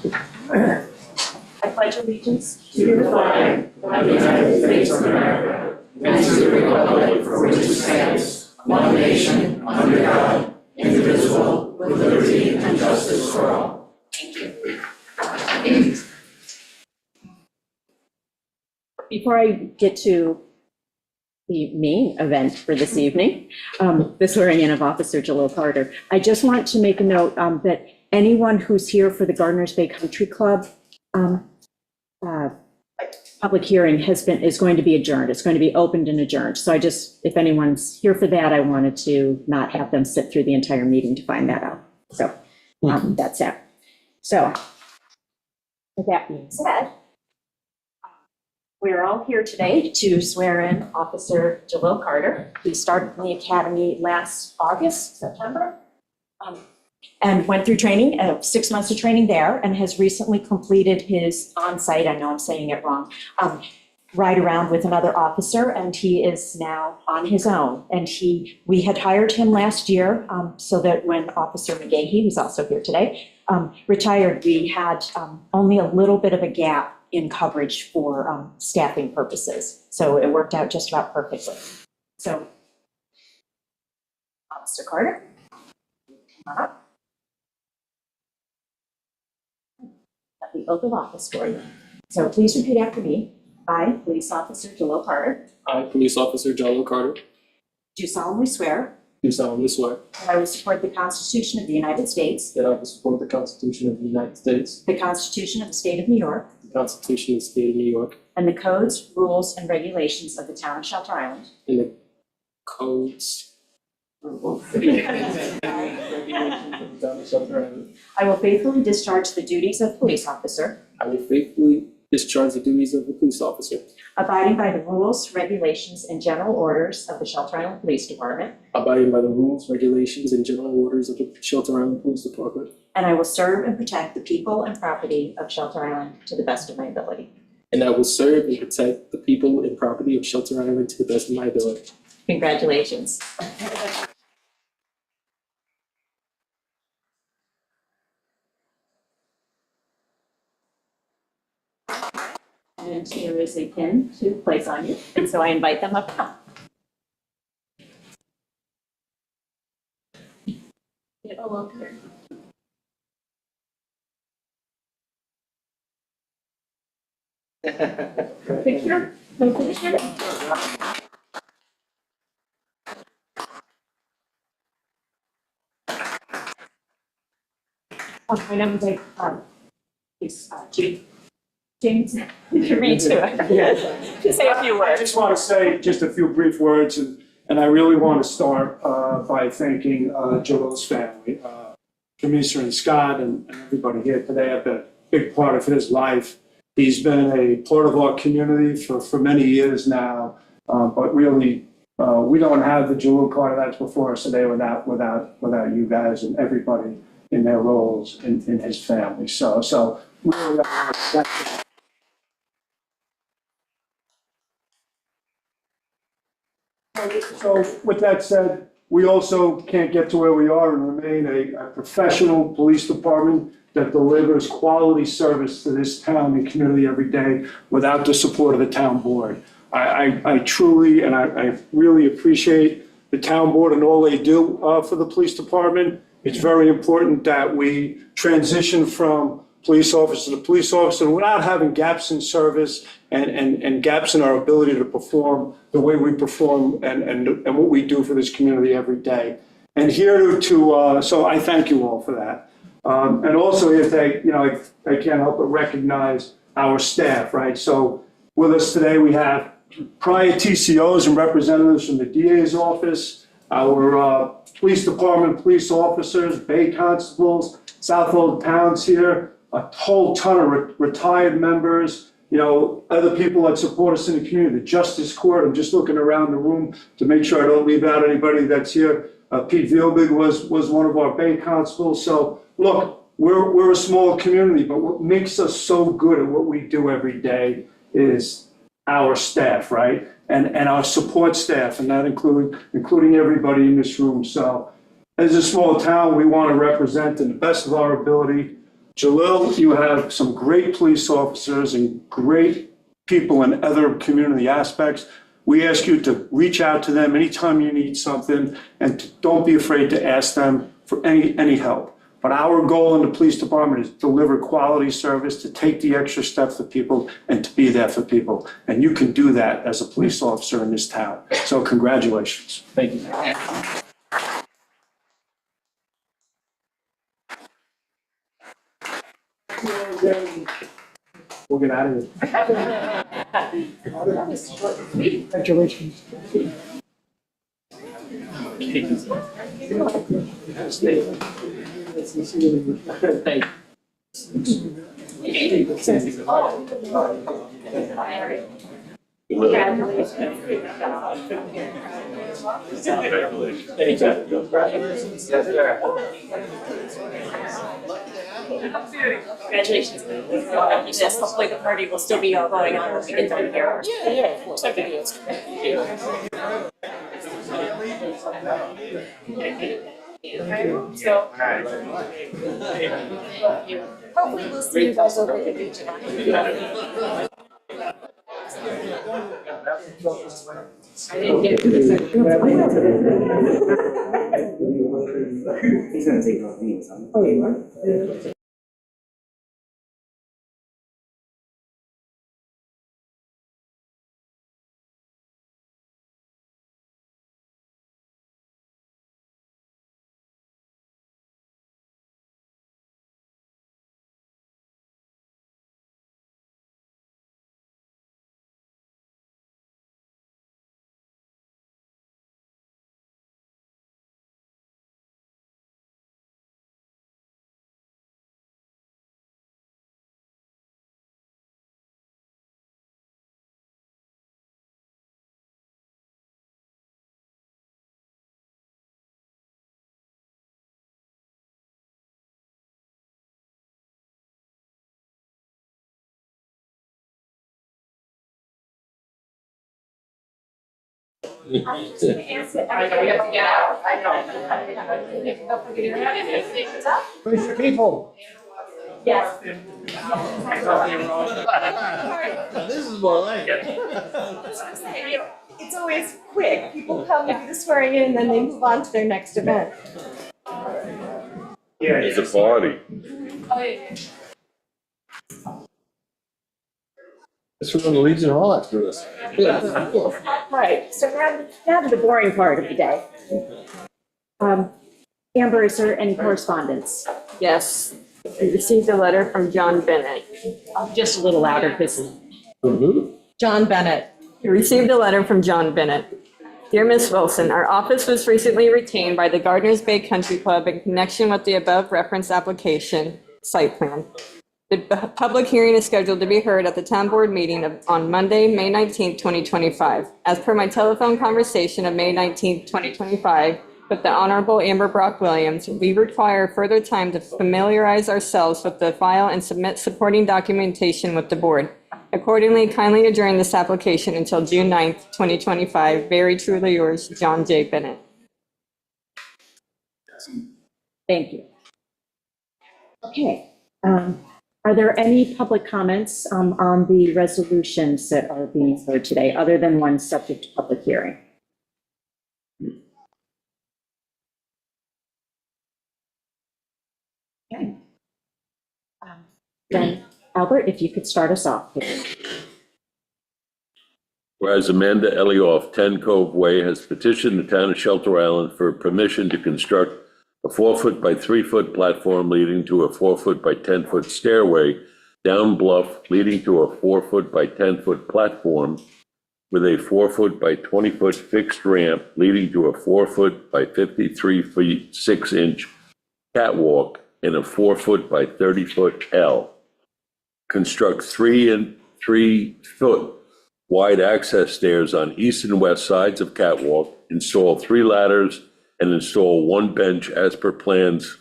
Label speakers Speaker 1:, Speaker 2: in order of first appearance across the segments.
Speaker 1: I pledge allegiance
Speaker 2: to the flag of the United States of America and to the republic for which it stands, one nation, under God, indivisible, with liberty and justice for all.
Speaker 1: Thank you. Before I get to the main event for this evening, the swearing in of Officer Jalil Carter, I just want to make a note that anyone who's here for the Gardeners Bay Country Club public hearing is going to be adjourned. It's going to be opened and adjourned. So if anyone's here for that, I wanted to not have them sit through the entire meeting to find that out. So that's it. So with that being said, we're all here today to swear in Officer Jalil Carter. He started in the academy last September, and went through training, 6 months of training there, and has recently completed his on-site, I know I'm saying it wrong, ride around with another officer, and he is now on his own. And we had hired him last year so that when Officer McGahee, who's also here today, retired, we had only a little bit of a gap in coverage for staffing purposes. So it worked out just about perfectly. So, Officer Carter, come on up. Got the oath of office for you. So please repeat after me. I, Police Officer Jalil Carter,
Speaker 3: I, Police Officer Jalil Carter,
Speaker 1: do solemnly swear
Speaker 3: do solemnly swear
Speaker 1: that I will support the Constitution of the United States,
Speaker 3: that I will support the Constitution of the United States,
Speaker 1: the Constitution of the State of New York,
Speaker 3: the Constitution of the State of New York,
Speaker 1: and the codes, rules, and regulations of the town of Shelter Island.
Speaker 3: and the codes and regulations of the town of Shelter Island.
Speaker 1: I will faithfully discharge the duties of police officer,
Speaker 3: I will faithfully discharge the duties of a police officer,
Speaker 1: abiding by the rules, regulations, and general orders of the Shelter Island Police Department,
Speaker 3: abiding by the rules, regulations, and general orders of the Shelter Island Police Department,
Speaker 1: and I will serve and protect the people and property of Shelter Island to the best of my ability.
Speaker 3: and I will serve and protect the people and property of Shelter Island to the best of my ability.
Speaker 1: Congratulations. And here is a pin to place on you, and so I invite them up front. Get a look here. Picture? No picture? My name is Chief James. You read to it. Just say a few
Speaker 4: I
Speaker 1: words.
Speaker 4: just want to say just a few brief words, and I really want to start by thanking Jalil's family, Commissioner Scott, and everybody here today. I've been a big part of his life. He's been a part of our community for many years now, but really, we don't have the Jalil Carter that's before us today without you guys and everybody in their roles in his family. So really, So with that said, we also can't get to where we are and remain a professional police department that delivers quality service to this town and community every day without the support of the town board. I truly and I really appreciate the town board and all they do for the police department. It's very important that we transition from police officer to police officer without having gaps in service and gaps in our ability to perform the way we perform and what we do for this community every day. And here so I thank you all for that. And also I can't help but recognize our staff, right? So with us today, we have prior TCOs and representatives from the DA's office, our police department, police officers, Bay constables, Southold Towns here, a whole ton of retired members, other people that support us in the community, the Justice Court. I'm just looking around the room to make sure I don't leave out anybody that's here. Pete Vielbig was one of our Bay constables. So look, we're a small community, but what makes us so good at what we do every day is our staff, right? And our support staff, and that including everybody in this room. So as a small town, we want to represent in the best of our ability Jalil, you have some great police officers and great people in other community aspects. We ask you to reach out to them anytime you need something, and don't be afraid to ask them for any help. But our goal in the police department is to deliver quality service, to take the extra step for people, and to be there for people. And you can do that as a police officer in this town. So congratulations.
Speaker 3: Thank you.
Speaker 4: We'll get out of here. Congratulations.
Speaker 3: Thank
Speaker 1: Congratulations. Yes, hopefully the party will still be going on when we get done here.
Speaker 3: Yeah, of course. Okay.
Speaker 1: So. Hopefully we'll see you guys over the beach. I didn't get
Speaker 5: He's gonna take off me, son. Oh, you are?
Speaker 4: Raise your people.
Speaker 1: Yes.
Speaker 2: This is more like it.
Speaker 6: It's always quick. People come to do the swearing in and then they move on to their next event.
Speaker 7: It's a party.
Speaker 2: This was on the Legion Hall after this.
Speaker 6: Right, so now to the boring part of the day. Amber, is there any correspondence?
Speaker 8: Yes, we received a letter from John Bennett.
Speaker 1: Just a little louder, because
Speaker 6: John Bennett.
Speaker 8: We received a letter from John Bennett. Dear Ms. Wilson, our office was recently retained by the Gardners Bay Country Club in connection with the above referenced application site plan. The public hearing is scheduled to be heard at the town board meeting on Monday, May 19th, 2025. As per my telephone conversation of May 19th, 2025, with the Honorable Amber Brock Williams, we require further time to familiarize ourselves with the file and submit supporting documentation with the board. Accordingly, kindly adjourn this application until June 9th, 2025. Very truly yours, John J. Bennett.
Speaker 6: Thank you. Okay. Are there any public comments on the resolutions that are being heard today, other than one subject to public hearing? Okay. Then, Albert, if you could start us off, please.
Speaker 7: Whereas Amanda Elioff, 10 Cove Way, has petitioned the town of Shelter Island for permission to construct a 4-foot by 3-foot platform leading to a 4-foot by 10-foot stairway down bluff leading to a 4-foot by 10-foot platform with a 4-foot by 20-foot fixed ramp leading to a 4-foot by 53 feet 6-inch catwalk and a 4-foot by 30-foot L. Construct 3 and 3-foot wide access stairs on east and west sides of catwalk, install 3 ladders, and install 1 bench as per plans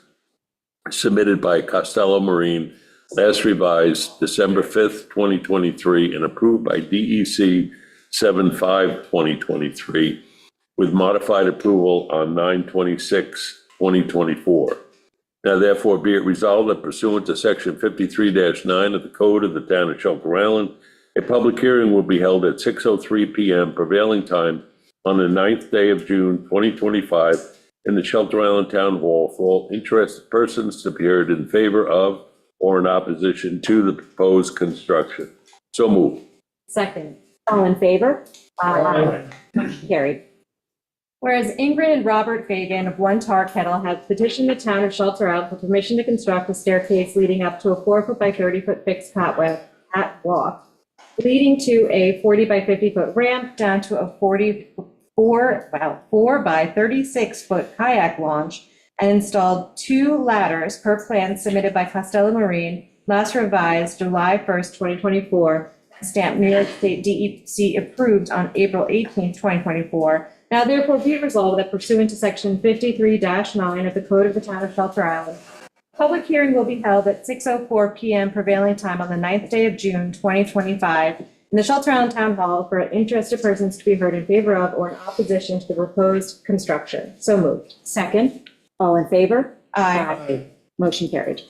Speaker 7: submitted by Costello Marine, last revised December 5th, 2023, and approved by DEC 7/5/2023, with modified approval on 9/26/2024. Now therefore be it resolved that pursuant to section 53-9 of the Code of the Town of Shelter Island, a public hearing will be held at 6:03 PM prevailing time on the 9th day of June 2025 in the Shelter Island Town Hall for all interested persons to be heard in favor of or in opposition to the proposed construction. So moved.
Speaker 6: Second. All in favor? Aye. Motion carried.
Speaker 8: Whereas Ingrid and Robert Fagan of One Tar Kettle have petitioned the town of Shelter Island for permission to construct a staircase leading up to a 4-foot by 30-foot fixed catwalk, leading to a 40 by 50-foot ramp down to a 4 by 36-foot kayak launch, and installed 2 ladders per plan submitted by Costello Marine, last revised July 1st, 2024, stamped New York State DEC approved on April 18th, 2024. Now therefore be it resolved that pursuant to section 53-9 of the Code of the Town of Shelter Island, a public hearing will be held at 6:04 PM prevailing time on the 9th day of June, 2025, in the Shelter Island Town Hall for interested persons to be heard in favor of or in opposition to the proposed construction. So moved.
Speaker 6: Second. All in favor?
Speaker 8: Aye.
Speaker 6: Motion carried.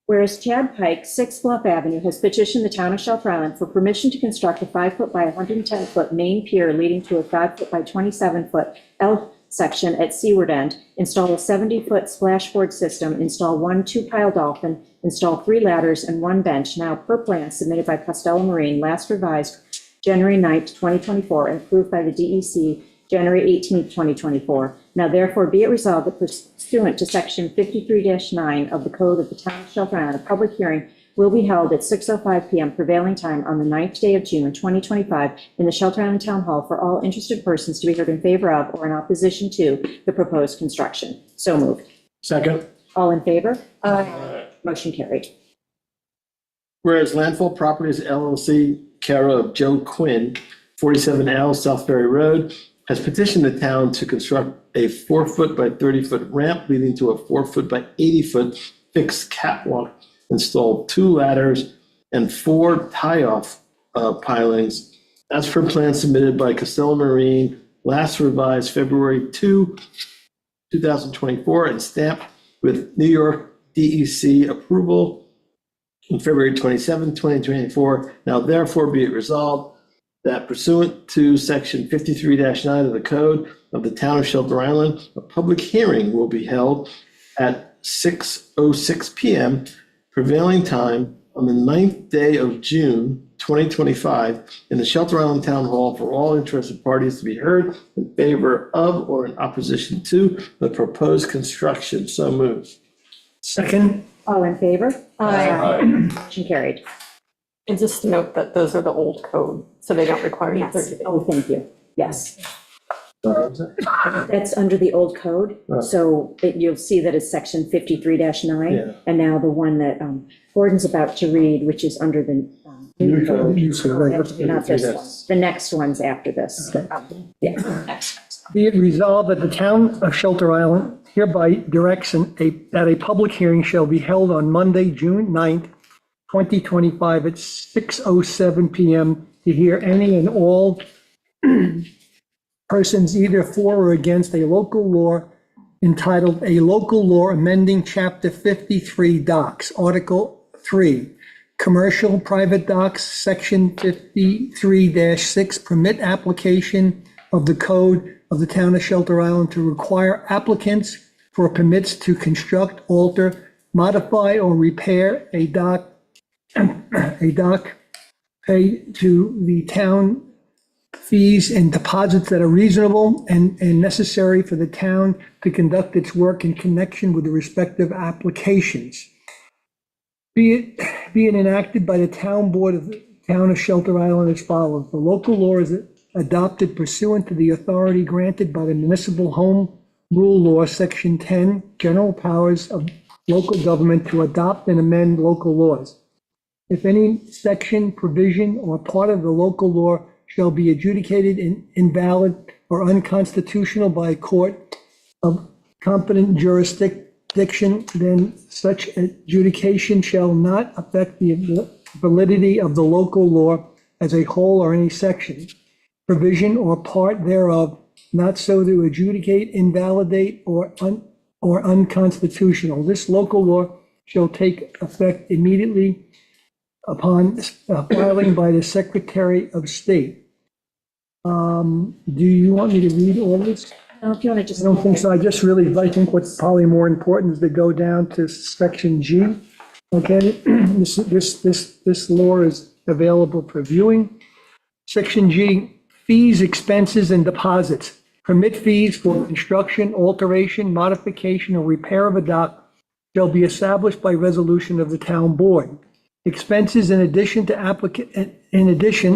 Speaker 6: Whereas Chad Pike, 6 Bluff Avenue, has petitioned the town of Shelter Island for permission to construct a 5-foot by 110-foot main pier leading to a 5-foot by 27-foot L section at Seaward End, install a 70-foot splashboard system, install 1 2-pile dolphin, install 3 ladders and 1 bench, now per plan submitted by Costello Marine, last revised January 9th, 2024, and approved by the DEC January 18th, 2024. Now therefore be it resolved that pursuant to section 53-9 of the Code of the Town of Shelter Island, a public hearing will be held at 6:05 PM prevailing time on the 9th day of June, 2025, in the Shelter Island Town Hall for all interested persons to be heard in favor of or in opposition to the proposed construction. So moved.
Speaker 3: Second.
Speaker 6: All in favor? Aye. Motion carried.
Speaker 3: Whereas Landfall Properties LLC, care of Joe Quinn, 47L South Ferry Road, has petitioned the town to construct a 4-foot by 30-foot ramp leading to a 4-foot by 80-foot fixed catwalk, install 2 ladders and 4 tie-off pilings as per plan submitted by Costello Marine, last revised February 2, 2024, and stamped with New York DEC approval on February 27, 2024. Now therefore be it resolved that pursuant to section 53-9 of the Code of the Town of Shelter Island, a public hearing will be held at 6:06 PM prevailing time on the 9th day of June, 2025, in the Shelter Island Town Hall for all interested parties to be heard in favor of or in opposition to the proposed construction. So moved.
Speaker 4: Second.
Speaker 6: All in favor?
Speaker 8: Aye.
Speaker 6: Motion carried.
Speaker 8: And just note that those are the old code, so they don't require the 30
Speaker 6: Yes.
Speaker 8: days.
Speaker 6: Oh, thank you. Yes. That's under the old code.
Speaker 3: Right.
Speaker 6: So you'll see that it's section 53-9.
Speaker 3: Yeah.
Speaker 6: And now the one that Gordon's about to read, which is under the new code. Not this one. The next one's after this. Yeah, next.
Speaker 2: Be it resolved that the town of Shelter Island hereby directs that a public hearing shall be held on Monday, June 9th, 2025 at 6:07 PM to hear any and all persons either for or against a local law entitled A Local Law Amending Chapter 53 Docks, Article 3, Commercial Private Docks, Section 53-6, permit application of the Code of the Town of Shelter Island to require applicants for permits to construct, alter, modify, or repair a dock, pay to the town fees and deposits that are reasonable and necessary for the town to conduct its work in connection with the respective applications. Be it enacted by the town board of the Town of Shelter Island as follows. The local law is adopted pursuant to the authority granted by the Municipal Home Rule Law, Section 10, General Powers of Local Government to adopt and amend local laws. If any section, provision, or part of the local law shall be adjudicated invalid or unconstitutional by a court of competent jurisdiction, then such adjudication shall not affect the validity of the local law as a whole or any section, provision, or part thereof, not so to adjudicate, invalidate, or
Speaker 9: or unconstitutional. This local law shall take effect immediately upon filing by the Secretary of State. Do you want me to read all this?
Speaker 6: Now, if you want to
Speaker 9: I
Speaker 6: just.
Speaker 9: don't think so. I think what's probably more important is to go down to section G. Okay, this law is available for viewing. Section G, fees, expenses, and deposits. Permit fees for construction, alteration, modification, or repair of a dock shall be established by resolution of the town board. Expenses in addition,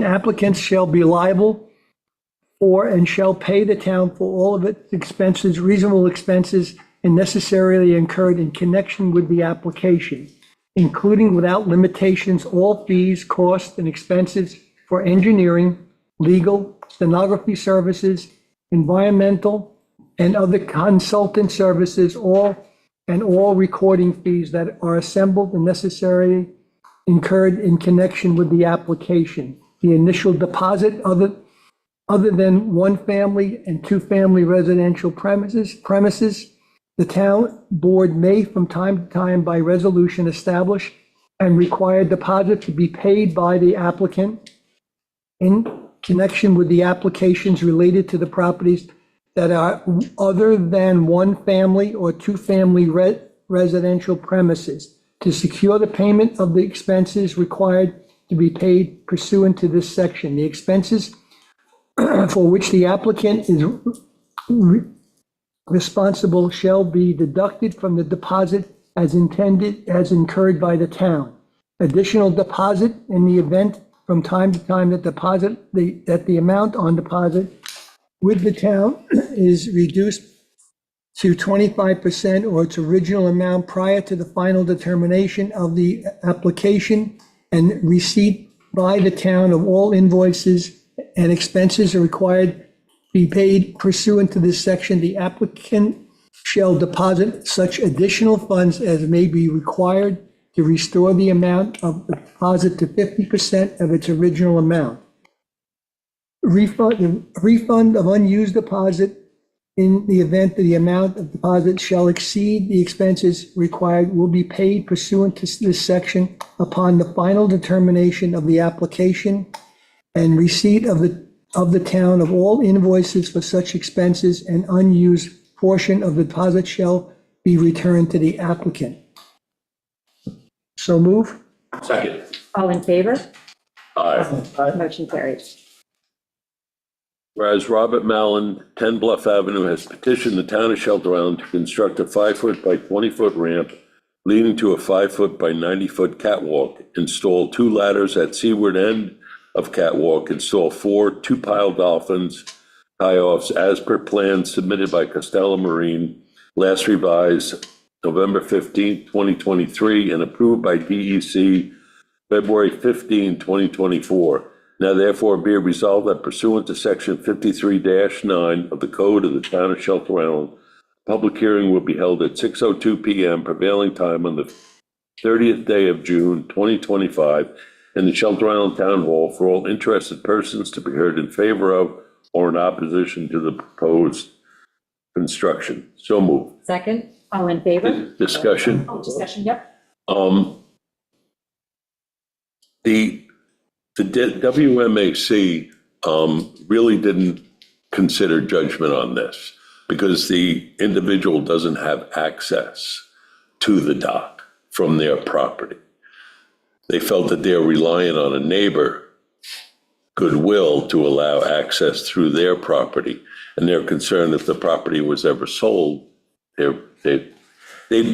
Speaker 9: applicants shall be liable for and shall pay the town for all of its expenses, reasonable expenses, and necessarily incurred in connection with the application, including without limitations all fees, costs, and expenses for engineering, legal, stenography services, environmental, and other consultant services, all recording fees that are assembled and necessarily incurred in connection with the application. The initial deposit other than one family and two family residential premises, the town board may from time to time by resolution establish and require deposit to be paid by the applicant in connection with the applications related to the properties that are other than one family or two family residential premises to secure the payment of the expenses required to be paid pursuant to this section. The expenses for which the applicant is responsible shall be deducted from the deposit as intended, as incurred by the town. Additional deposit in the event from time to time that the amount on deposit with the town is reduced to 25% or its original amount prior to the final determination of the application, and receipt by the town of all invoices and expenses are required be paid pursuant to this section. The applicant shall deposit such additional funds as may be required to restore the amount of the deposit to 50% of its original amount. Refund of unused deposit in the event that the amount of deposit shall exceed the expenses required will be paid pursuant to this section upon the final determination of the application and receipt of the town of all invoices for such expenses, and unused portion of the deposit shall be returned to the applicant. So move.
Speaker 7: Second.
Speaker 6: All in favor?
Speaker 7: Aye.
Speaker 6: Motion carried.
Speaker 7: Whereas Robert Mallon, 10 Bluff Avenue, has petitioned the town of Shelter Island to construct a 5-foot by 20-foot ramp leading to a 5-foot by 90-foot catwalk, install 2 ladders at seaward end of catwalk, install 4 two-pile dolphins tie-offs as per plan submitted by Costello Marine, last revised November 15, 2023, and approved by DEC February 15, 2024. Now therefore be it resolved that pursuant to section 53-9 of the Code of the Town of Shelter Island, public hearing will be held at 6:02 p.m. prevailing time on the 30th day of June, 2025, in the Shelter Island Town Hall for all interested persons to be heard in favor of or in opposition to the proposed construction. So moved.
Speaker 8: Second?
Speaker 6: All in favor?
Speaker 7: Discussion.
Speaker 6: Discussion, yep.
Speaker 7: The WMAC really didn't consider judgment on this because the individual doesn't have access to the dock from their property. They felt that they're reliant on a neighbor goodwill to allow access through their property, and they're concerned if the property was ever sold, they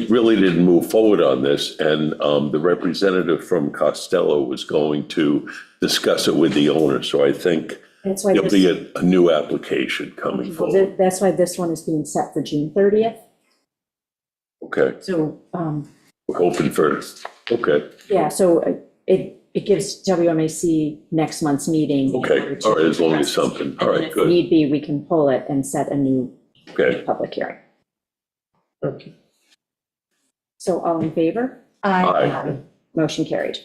Speaker 7: really didn't move forward on this, and the representative from Costello was going to discuss it with the owner, so I think
Speaker 6: That's why
Speaker 7: there'll be a new application coming forward.
Speaker 6: That's why this one is being set for June 30th.
Speaker 7: Okay,
Speaker 6: So,
Speaker 7: we're hoping for, okay,
Speaker 6: yeah, so it gives WMAC next month's meeting.
Speaker 7: okay, all right, as long as something, all
Speaker 6: And then
Speaker 7: right,
Speaker 6: if
Speaker 7: good,
Speaker 6: need be, we can pull it and set a new
Speaker 7: okay.
Speaker 6: public hearing. So all in favor?
Speaker 7: Aye.
Speaker 6: Motion carried.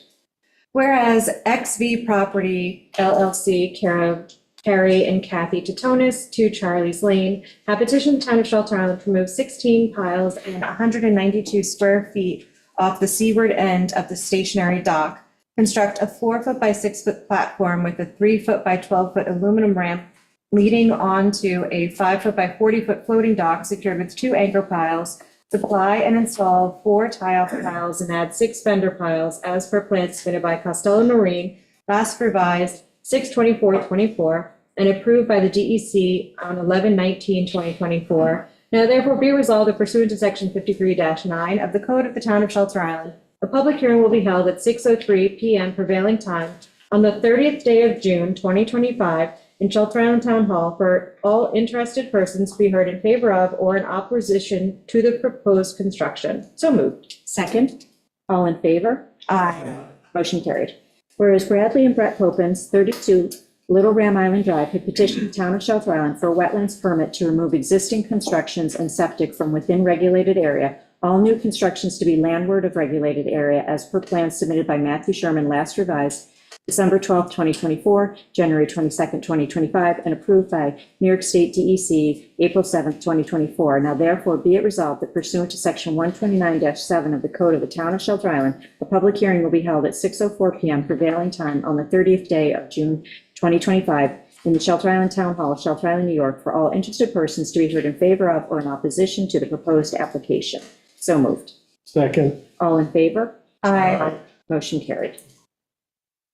Speaker 2: Whereas XV Property LLC, care of
Speaker 8: Carrie and Kathy Titonis, 2 Charlie's Lane, have petitioned the town of Shelter Island to remove 16 piles and 192 square feet off the seaward end of the stationary dock, construct a 4-foot by 6-foot platform with a 3-foot by 12-foot aluminum ramp leading onto a 5-foot by 40-foot floating dock secured with 2 anchor piles, supply and install 4 tie-off piles and add 6 fender piles as per plans submitted by Costello Marine, last revised 6/24/24, and approved by the DEC on 11/19/2024. Now therefore be resolved that pursuant to section 53-9 of the Code of the Town of Shelter Island, a public hearing will be held at 6:03 PM prevailing time on the 30th day of June 2025 in Shelter Island Town Hall for all interested persons to be heard in favor of or in opposition to the proposed construction. So moved.
Speaker 6: Second. All in favor?
Speaker 1: Aye.
Speaker 6: Motion carried. Whereas Bradley and Brett Popens, 32 Little Ram Island Drive, had petitioned the town of Shelter Island for a wetlands permit to remove existing constructions and septic from within regulated area, all new constructions to be landward of regulated area as per plans submitted by Matthew Sherman, last revised December 12, 2024, January 22, 2025, and approved by New York State DEC April 7, 2024. Now therefore be it resolved that pursuant to section 129-7 of the Code of the Town of Shelter Island, a public hearing will be held at 6:04 PM prevailing time on the 30th day of June 2025 in the Shelter Island Town Hall, Shelter Island, New York, for all interested persons to be heard in favor of or in opposition to the proposed application. So moved.
Speaker 3: Second.
Speaker 6: All in favor?
Speaker 1: Aye.
Speaker 6: Motion carried.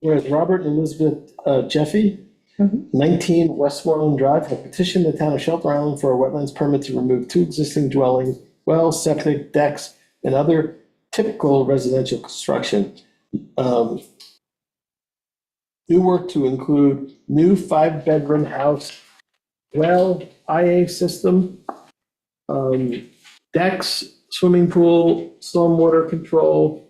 Speaker 3: Whereas Robert and Elizabeth Jeffy, 19 Westmoreland Drive, have petitioned the town of Shelter Island for a wetlands permit to remove 2 existing dwellings, wells, septic, decks, and other typical residential construction. New work to include new 5-bedroom house, well, IA system, decks, swimming pool, stormwater control,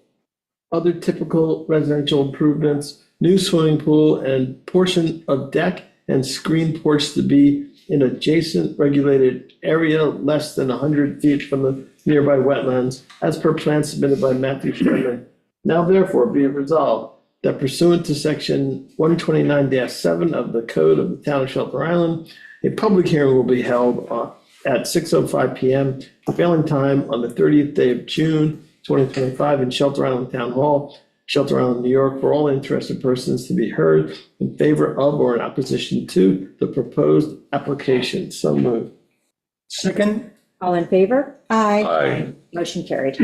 Speaker 3: other typical residential improvements, new swimming pool, and portion of deck and screen porch to be in adjacent regulated area less than 100 feet from the nearby wetlands, as per plan submitted by Matthew Sherman. Now therefore be it resolved that pursuant to section 129-7 of the Code of the Town of Shelter Island, a public hearing will be held at 6:05 PM prevailing time on the 30th day of June 2025 in Shelter Island Town Hall, Shelter Island, New York, for all interested persons to be heard in favor of or in opposition to the proposed application. So moved.
Speaker 9: Second.
Speaker 6: All in favor?
Speaker 1: Aye.
Speaker 7: Aye.
Speaker 6: Motion carried.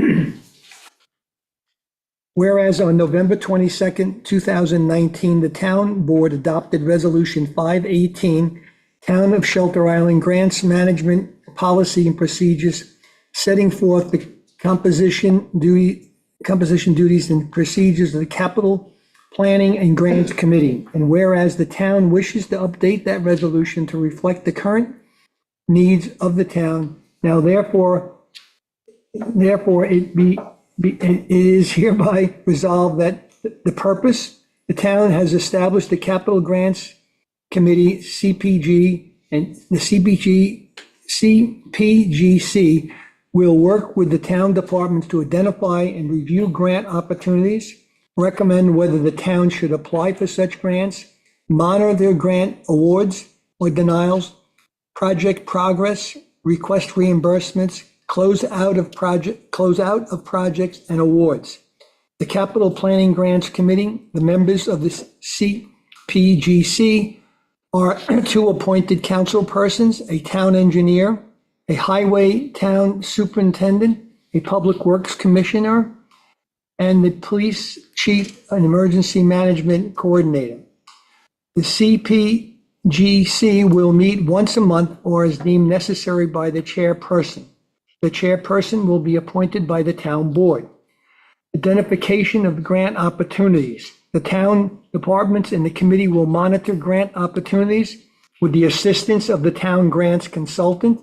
Speaker 9: Whereas on November 22nd, 2019, the town board adopted Resolution 518, Town of Shelter Island Grants Management Policy and Procedures, setting forth the composition duties and procedures of the Capital Planning and Grants Committee. And whereas the town wishes to update that resolution to reflect the current needs of the town, now therefore it is hereby resolved that the purpose, the town has established the Capital Grants Committee, CPG, and the CPGC will work with the town departments to identify and review grant opportunities, recommend whether the town should apply for such grants, monitor their grant awards or denials, project progress, request reimbursements, close out of projects and awards. The Capital Planning Grants Committee, the members of the CPGC are 2 appointed council persons, a town engineer, a highway town superintendent, a public works commissioner, and the police chief and emergency management coordinator. The CPGC will meet once a month or as deemed necessary by the chairperson. The chairperson will be appointed by the town board. Identification of grant opportunities. The town departments and the committee will monitor grant opportunities with the assistance of the town grants consultant.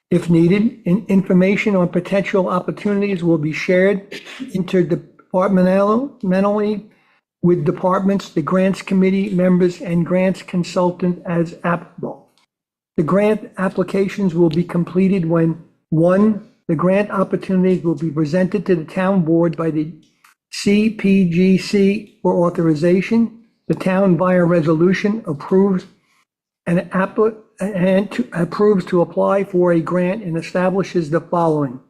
Speaker 9: If needed, information on potential opportunities will be shared interdepartmentally with departments, the grants committee members, and grants consultant as applicable. The grant applications will be completed when 1, the grant opportunities will be presented to the town board by the CPGC for authorization. The town via resolution approves approves to apply for a grant and establishes the following.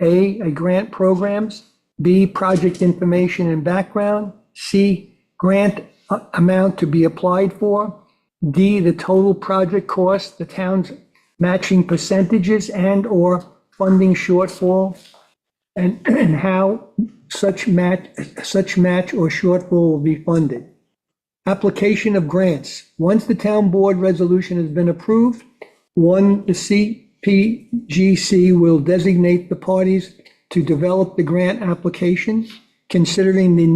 Speaker 9: A grant programs. B, project information and background. C, grant amount to be applied for. D, the total project cost, the town's matching percentages and/or funding shortfall, and how such match or shortfall will be funded. Application of grants. Once the town board resolution has been approved, one, the CPGC will designate the parties to develop the grant application, considering the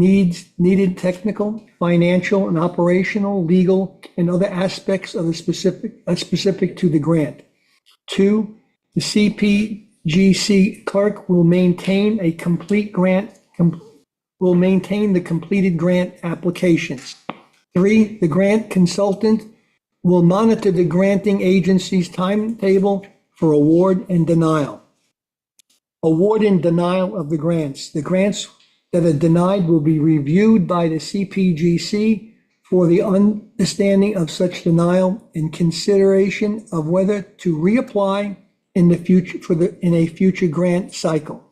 Speaker 9: needed technical, financial, and operational, legal, and other aspects of the specific to the grant. Two, the CPGC clerk will maintain the completed grant applications. Three, the grant consultant will monitor the granting agency's timetable for award and denial. Award and denial of the grants. The grants that are denied will be reviewed by the CPGC for the understanding of such denial and consideration of whether to reapply in the future in a future grant cycle.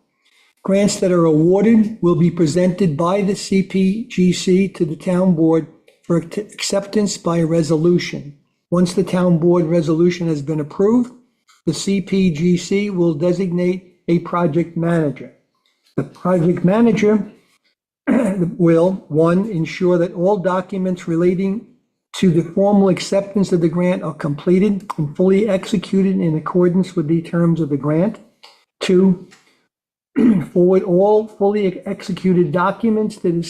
Speaker 9: Grants that are awarded will be presented by the CPGC to the town board for acceptance by resolution. Once the town board resolution has been approved, the CPGC will designate a project manager. The project manager will, one, ensure that all documents relating to the formal acceptance of the grant are completed and fully executed in accordance with the terms of the grant. Two, forward all fully executed documents to the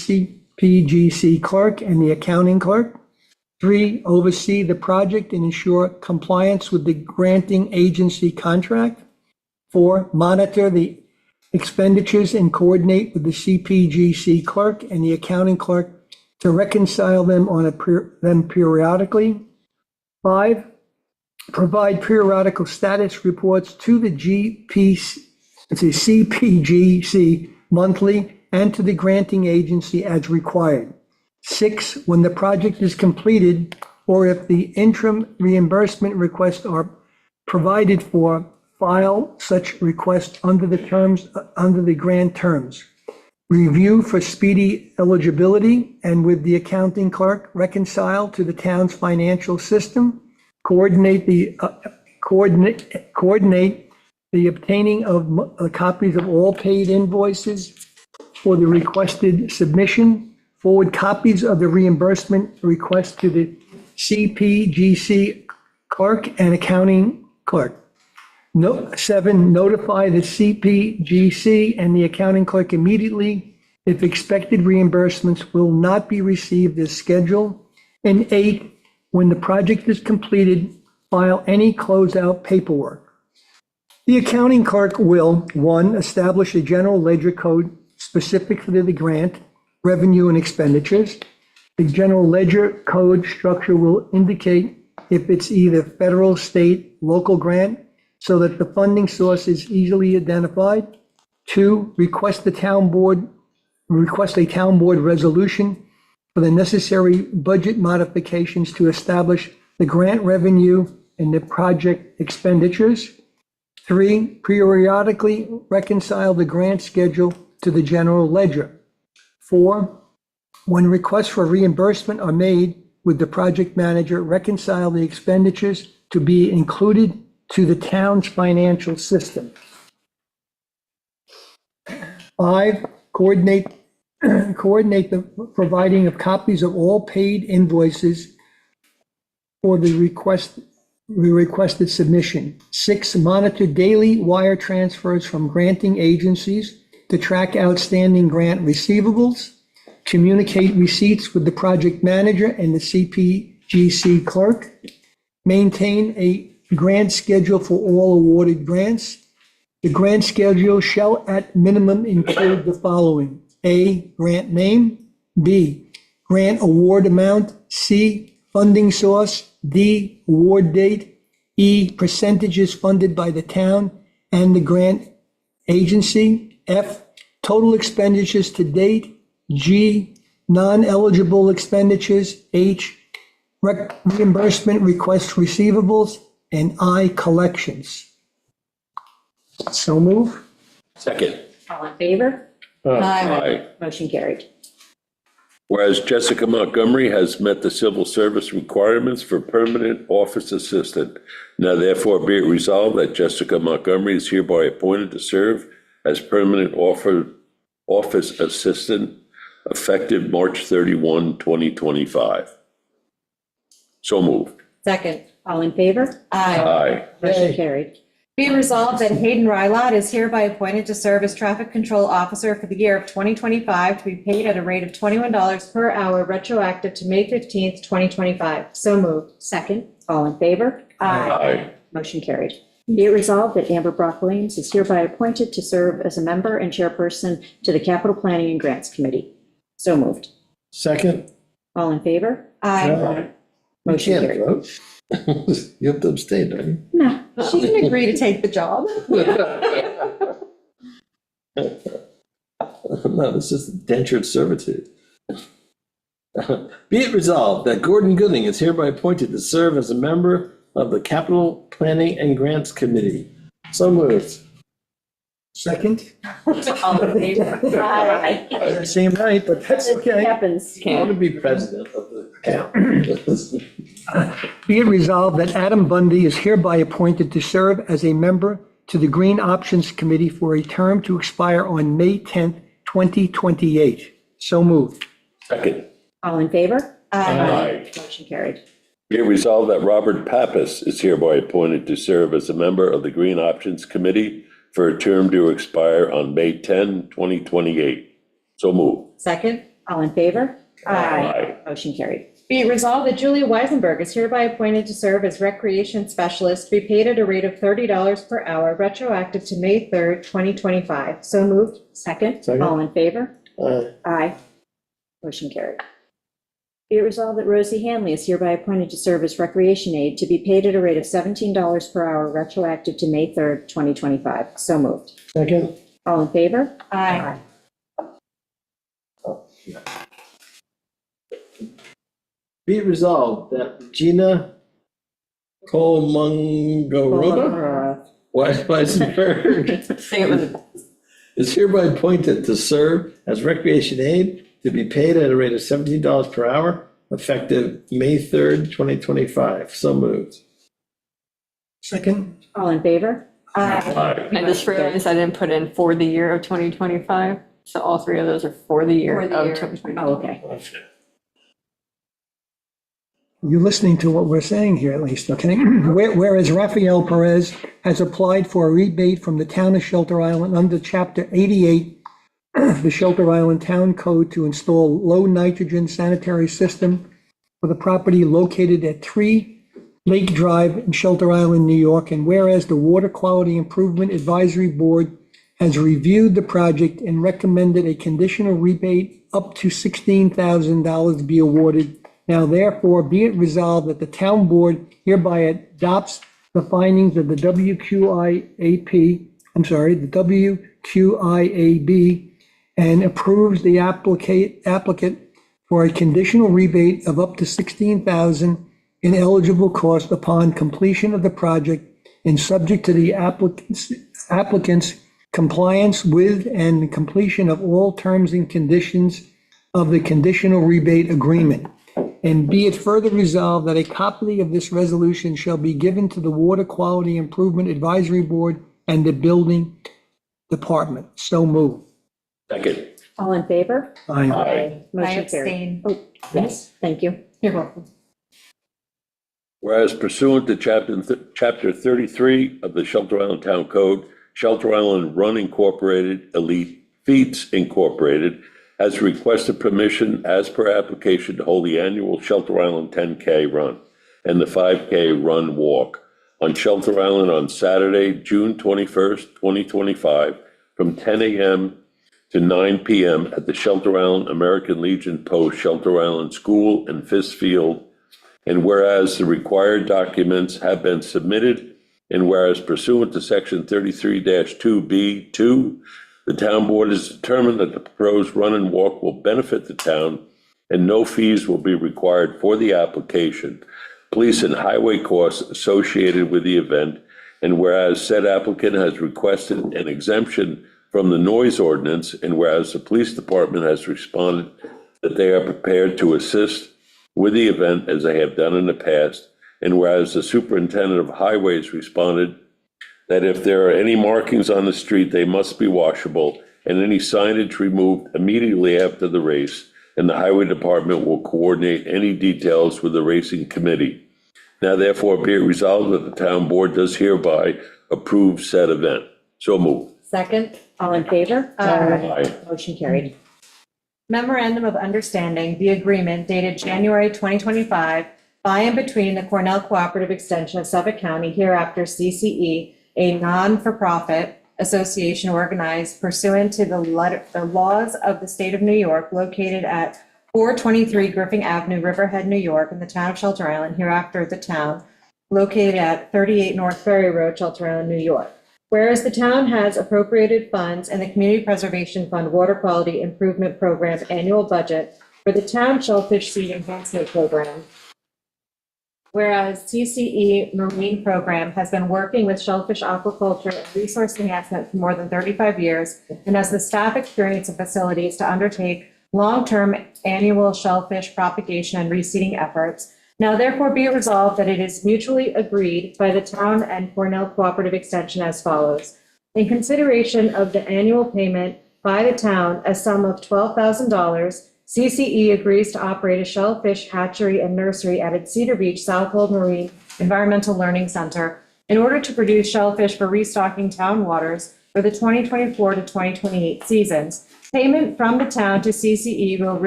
Speaker 9: CPGC clerk and the accounting clerk. Three, oversee the project and ensure compliance with the granting agency contract. Four, monitor the expenditures and coordinate with the CPGC clerk and the accounting clerk to reconcile them periodically. Five, provide periodical status reports to the CPGC monthly and to the granting agency as required. Six, when the project is completed or if the interim reimbursement requests are provided for, file such request under the grant terms. Review for speedy eligibility and with the accounting clerk reconcile to the town's financial system. Coordinate the obtaining of copies of all paid invoices for the requested submission. Forward copies of the reimbursement request to the CPGC clerk and accounting clerk. Seven, notify the CPGC and the accounting clerk immediately if expected reimbursements will not be received as scheduled. And eight, when the project is completed, file any closeout paperwork. The accounting clerk will, one, establish a general ledger code specific for the grant, revenue and expenditures. The general ledger code structure will indicate if it's either federal, state, local grant, so that the funding source is easily identified. Two, request a town board resolution for the necessary budget modifications to establish the grant revenue and the project expenditures. Three, periodically reconcile the grant schedule to the general ledger. Four, when requests for reimbursement are made with the project manager, reconcile the expenditures to be included to the town's financial system. Five, coordinate the providing of copies of all paid invoices for the requested submission. Six, monitor daily wire transfers from granting agencies to track outstanding grant receivables. Communicate receipts with the project manager and the CPGC clerk. Maintain a grant schedule for all awarded grants. The grant schedule shall at minimum include the following: A, grant name. B, grant award amount. C, funding source. D, award date. E, percentages funded by the town and the grant agency. F, total expenditures to date. G, non-eligible expenditures. H, reimbursement requests receivables, and I, collections. So move.
Speaker 7: Second.
Speaker 6: All in favor?
Speaker 7: Aye.
Speaker 6: Motion carried.
Speaker 7: Whereas Jessica Montgomery has met the civil service requirements for permanent office assistant, now therefore be it resolved that Jessica Montgomery is hereby appointed to serve as permanent office assistant effective March 31, 2025. So moved.
Speaker 8: Second.
Speaker 6: All in favor?
Speaker 7: Aye.
Speaker 6: Motion carried.
Speaker 8: Be it resolved that Hayden Rylott is hereby appointed to serve as traffic control officer for the year of 2025 to be paid at a rate of $21 per hour retroactive to May 15th, 2025. So moved.
Speaker 6: Second. All in favor?
Speaker 7: Aye.
Speaker 6: Motion carried. Be it resolved that Amber Brock Williams is hereby appointed to serve as a member and chairperson to the Capital Planning and Grants Committee. So moved.
Speaker 3: Second?
Speaker 6: All in favor?
Speaker 3: Aye.
Speaker 6: Motion
Speaker 3: You
Speaker 6: carried.
Speaker 3: can't vote. You have to abstain, don't you?
Speaker 6: No.
Speaker 8: She can agree to take the job.
Speaker 3: No, this is indentured servitude. Be it resolved that Gordon Gooding is hereby appointed to serve as a member of the Capital Planning and Grants Committee. So moved.
Speaker 9: Second.
Speaker 8: All in favor?
Speaker 6: Aye.
Speaker 9: Doesn't seem right, but that's okay.
Speaker 6: Happens.
Speaker 3: I want to be president of the count.
Speaker 9: Be it resolved that Adam Bundy is hereby appointed to serve as a member to the Green Options Committee for a term to expire on May 10th, 2028. So moved.
Speaker 7: Second.
Speaker 6: All in favor?
Speaker 7: Aye.
Speaker 6: Motion carried.
Speaker 7: Be it resolved that Robert Pappas is hereby appointed to serve as a member of the Green Options Committee for a term to expire on May 10, 2028. So moved.
Speaker 8: Second.
Speaker 6: All in favor?
Speaker 7: Aye.
Speaker 6: Motion carried.
Speaker 8: Be it resolved that Julia Weisenberg is hereby appointed to serve as recreation specialist to be paid at a rate of $30 per hour retroactive to May 3rd, 2025. So moved.
Speaker 6: Second.
Speaker 3: Second.
Speaker 6: All in favor?
Speaker 3: Aye.
Speaker 6: Aye. Motion carried. Be it resolved that Rosie Hanley is hereby appointed to serve as recreation aide to be paid at a rate of $17 per hour retroactive to May 3rd, 2025. So moved.
Speaker 3: Second?
Speaker 6: All in favor?
Speaker 8: Aye.
Speaker 3: Be it resolved that Regina Kolmogorova Weisenberg
Speaker 8: Say it with
Speaker 3: is hereby appointed to serve as recreation aide to be paid at a rate of $17 per hour effective May 3rd, 2025. So moved.
Speaker 9: Second.
Speaker 6: All in favor?
Speaker 7: Aye.
Speaker 8: I just realized I didn't put in for the year of 2025. So all three of those are for the year of 2025.
Speaker 6: Oh, okay.
Speaker 9: You're listening to what we're saying here at least, okay? Whereas Rafael Perez has applied for a rebate from the town of Shelter Island under Chapter 88 of the Shelter Island Town Code to install low nitrogen sanitary system for the property located at 3 Lake Drive in Shelter Island, New York. And whereas the Water Quality Improvement Advisory Board has reviewed the project and recommended a conditional rebate up to $16,000 be awarded. Now therefore be it resolved that the town board hereby adopts the findings of the WQIAB, and approves the applicant for a conditional rebate of up to $16,000 in eligible cost upon completion of the project and subject to the applicant's compliance with and completion of all terms and conditions of the conditional rebate agreement. And be it further resolved that a copy of this resolution shall be given to the Water Quality Improvement Advisory Board and the Building Department. So moved.
Speaker 7: Second.
Speaker 6: All in favor?
Speaker 9: Aye.
Speaker 8: I
Speaker 6: Motion carried.
Speaker 8: abstain.
Speaker 6: Oh, yes, thank you.
Speaker 8: You're welcome.
Speaker 7: Whereas pursuant to Chapter 33 of the Shelter Island Town Code, Shelter Island Run Incorporated, Elite Feats Incorporated, has requested permission as per application to hold the annual Shelter Island 10K run and the 5K run walk on Shelter Island on Saturday, June 21st, 2025, from 10 a.m. to 9 p.m. at the Shelter Island American Legion Post, Shelter Island School and Fisk Field. And whereas the required documents have been submitted, and whereas pursuant to Section 33-2B2, the town board has determined that the proposed run and walk will benefit the town and no fees will be required for the application, police and highway costs associated with the event, and whereas said applicant has requested an exemption from the noise ordinance, and whereas the police department has responded that they are prepared to assist with the event as they have done in the past, and whereas the superintendent of highways responded that if there are any markings on the street, they must be washable, and any signage removed immediately after the race, and the highway department will coordinate any details with the racing committee. Now therefore be it resolved that the town board does hereby approve said event. So moved.
Speaker 8: Second.
Speaker 6: All in favor?
Speaker 7: Aye.
Speaker 6: Motion carried.
Speaker 8: Memorandum of Understanding, the agreement dated January 2025, by and between the Cornell Cooperative Extension of Suffolk County, hereafter CCE, a non-for-profit association organized pursuant to the laws of the state of New York, located at 423 Griffin Avenue, Riverhead, New York, in the town of Shelter Island, hereafter the town, located at 38 North Ferry Road, Shelter Island, New York. Whereas the town has appropriated funds in the Community Preservation Fund Water Quality Improvement Program annual budget for the town shellfish seed enhancement program. Whereas CCE Marine Program has been working with shellfish aquaculture and resource enhancement for more than 35 years and has the staff experience and facilities to undertake long-term annual shellfish propagation and reseeding efforts. Now therefore be it resolved that it is mutually agreed by the town and Cornell Cooperative Extension as follows. In consideration of the annual payment by the town, a sum of $12,000, CCE agrees to operate a shellfish hatchery and nursery at its Cedar Beach Southold Marine Environmental Learning Center in order to produce shellfish for restocking town waters for the 2024 to 2028 seasons. Payment from the town to CCE will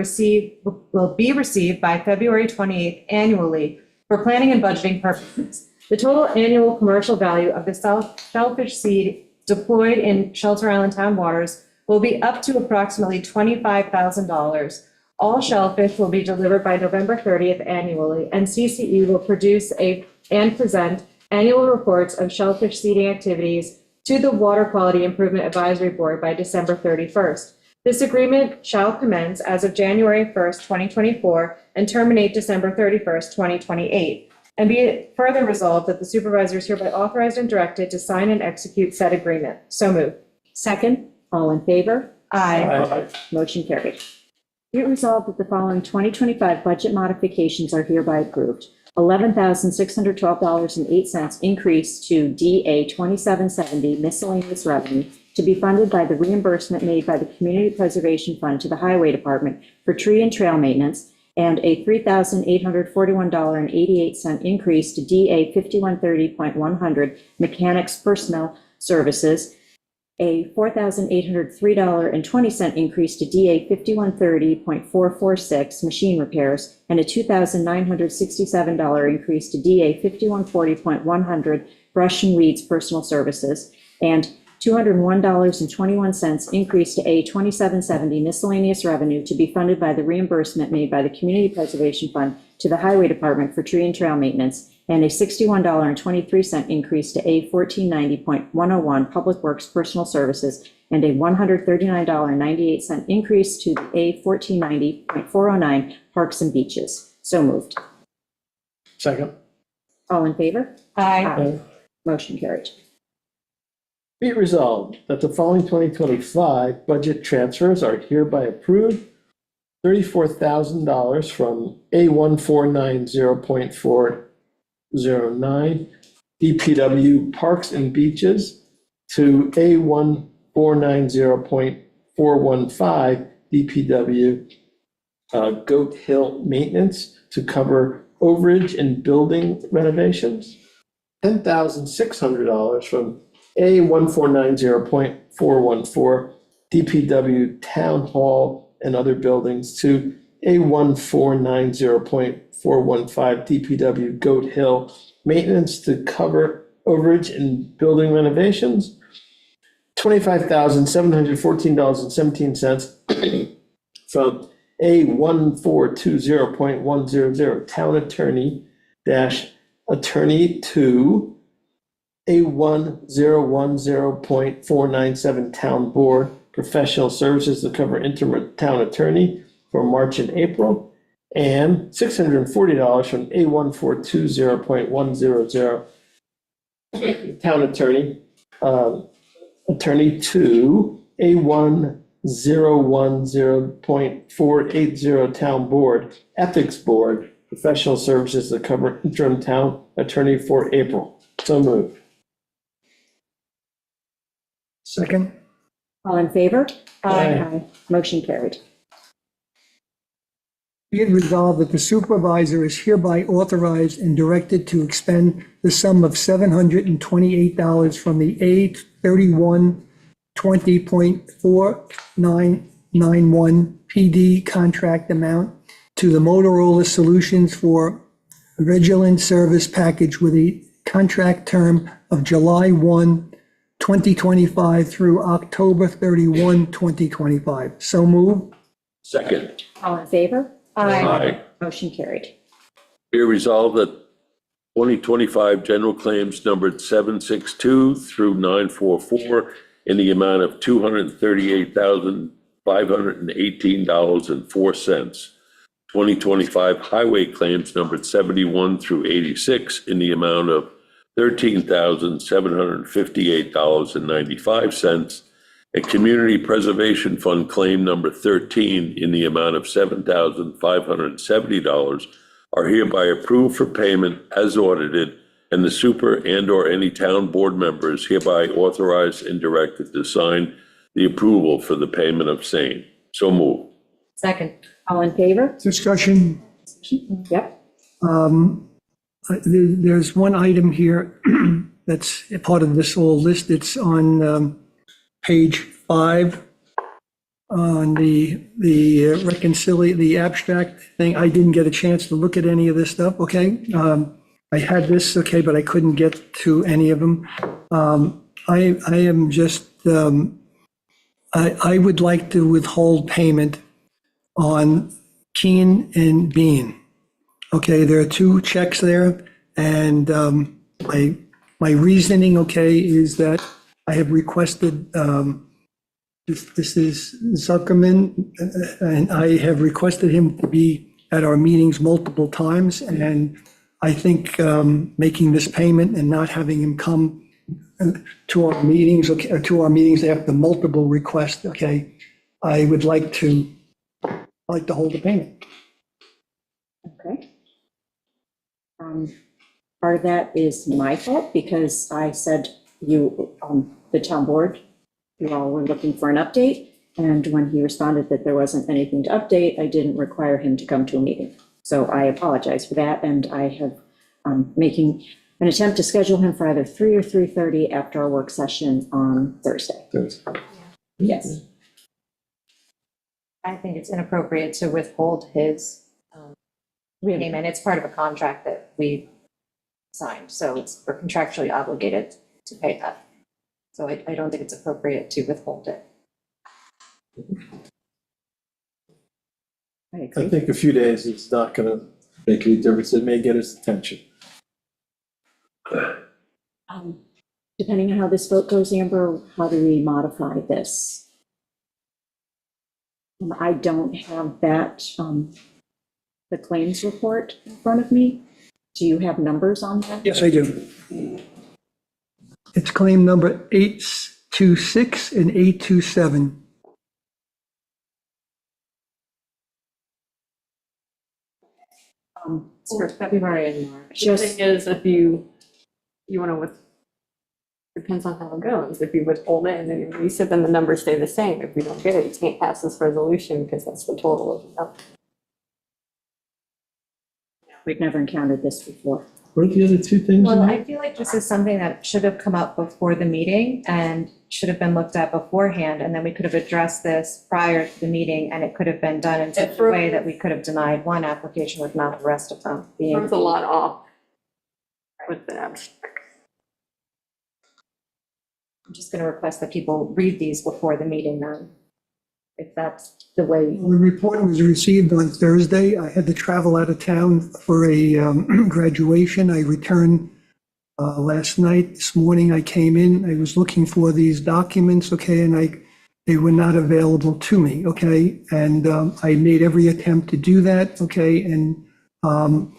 Speaker 8: be received by February 28th annually for planning and budgeting purposes. The total annual commercial value of the shellfish seed deployed in Shelter Island town waters will be up to approximately $25,000. All shellfish will be delivered by November 30th annually, and CCE will produce and present annual reports of shellfish seeding activities to the Water Quality Improvement Advisory Board by December 31st. This agreement shall commence as of January 1st, 2024, and terminate December 31st, 2028. And be it further resolved that the supervisor is hereby authorized and directed to sign and execute said agreement. So moved.
Speaker 6: Second. All in favor?
Speaker 8: Aye.
Speaker 6: Motion carried. Be it resolved that the following 2025 budget modifications are hereby approved. $11,612.08 increase to DA 2770 miscellaneous revenue to be funded by the reimbursement made by the Community Preservation Fund to the Highway Department for tree and trail maintenance, and a $3,841.88 increase to DA 5130.100 mechanics personnel services, a $4,803.20 increase to DA 5130.446 machine repairs, and a $2,967 increase to DA 5140.100 brush and weeds personal services, and $201.21 increase to A 2770 miscellaneous revenue to be funded by the reimbursement made by the Community Preservation Fund to the Highway Department for tree and trail maintenance, and a $61.23 increase to A 1490.101 Public Works Personal Services, and a $139.98 increase to the A 1490.409 Parks and Beaches. So moved.
Speaker 3: Second.
Speaker 6: All in favor?
Speaker 8: Aye.
Speaker 6: Motion carried.
Speaker 3: Be it resolved that the following 2025 budget transfers are hereby approved. $34,000 from A1490.409 DPW Parks and Beaches to A1490.415 DPW Goat Hill Maintenance to cover overage and building renovations. $10,600 from A1490.414 DPW Town Hall and other buildings to A1490.415 DPW Goat Hill Maintenance to cover overage and building renovations. $25,714.17 from A1420.100 Town Attorney Attorney to A1010.497 Town Board Professional Services to cover interim town attorney, for March and April, and $640 from A1420.100 town attorney, attorney to A1010.480 town board, ethics board, professional services to cover interim town attorney for April. So moved.
Speaker 9: Second.
Speaker 6: All in favor?
Speaker 3: Aye.
Speaker 6: Motion carried.
Speaker 9: Be it resolved that the supervisor is hereby authorized and directed to expend the sum of $728 from the A3120.4991 PD contract amount to the Motorola Solutions for Vigilant Service Package with a contract term of July 1, 2025 through October 31, 2025. So moved.
Speaker 7: Second.
Speaker 6: All in favor?
Speaker 7: Aye.
Speaker 6: Motion carried.
Speaker 7: Be it resolved that 2025 general claims numbered 762 through 944 in the amount of $238,518.04. 2025 highway claims numbered 71 through 86 in the amount of $13,758.95. And Community Preservation Fund claim number 13 in the amount of $7,570 are hereby approved for payment as audited, and the super and/or any town board members hereby authorized and directed to sign the approval for the payment of same. So moved.
Speaker 1: Second.
Speaker 6: All in favor?
Speaker 9: Discussion.
Speaker 6: Yep.
Speaker 9: There's one item here that's a part of this whole list. It's on page 5 on the the abstract thing. I didn't get a chance to look at any of this stuff, okay? I had this, okay, but I couldn't get to any of them. I am just, I would like to withhold payment on Keen and Bean. Okay, there are 2 checks there, and my reasoning, okay, is that I have requested, this is Zuckerman, and I have requested him to be at our meetings multiple times, and I think making this payment and not having him come to our meetings, okay, or to our meetings after multiple requests, okay, I would like to hold the payment.
Speaker 6: Okay. Part of that is my fault because I said you, the town board, you all were looking for an update. And when he responded that there wasn't anything to update, I didn't require him to come to a meeting. So I apologize for that. And I have making an attempt to schedule him for either 3 or 3:30 after our work session on Thursday. Yes.
Speaker 10: I think it's inappropriate to withhold his payment. It's part of a contract that we signed, so we're contractually obligated to pay that. So I don't think it's appropriate to withhold it.
Speaker 6: I agree.
Speaker 3: I think a few days is not gonna make any difference. It may get his attention.
Speaker 6: Depending on how this vote goes, Amber, how do we modify this? I don't have that, the claims report in front of me. Do you have numbers on that?
Speaker 9: Yes, I do. It's claim number 826 and 827.
Speaker 10: It's for February and March.
Speaker 8: The
Speaker 6: Just,
Speaker 8: thing is, if you want to depends on how it goes. If you withhold it and then you release it, then the numbers stay the same. If we don't get it, you can't pass this resolution because that's the total of the.
Speaker 6: we've never encountered this before.
Speaker 3: What are the other 2 things?
Speaker 10: Well, I feel like this is something that should have come up before the meeting and should have been looked at beforehand, and then we could have addressed this prior to the meeting, and it could have been done in such a way that we could have denied one application with not the rest of them being.
Speaker 8: There's a lot off with the abstract.
Speaker 10: I'm just going to request that people read these before the meeting then, if that's the way.
Speaker 9: The report was received on Thursday. I had to travel out of town for a graduation. I returned last night. This morning I came in, I was looking for these documents, okay, and they were not available to me, okay? And I made every attempt to do that, okay? And on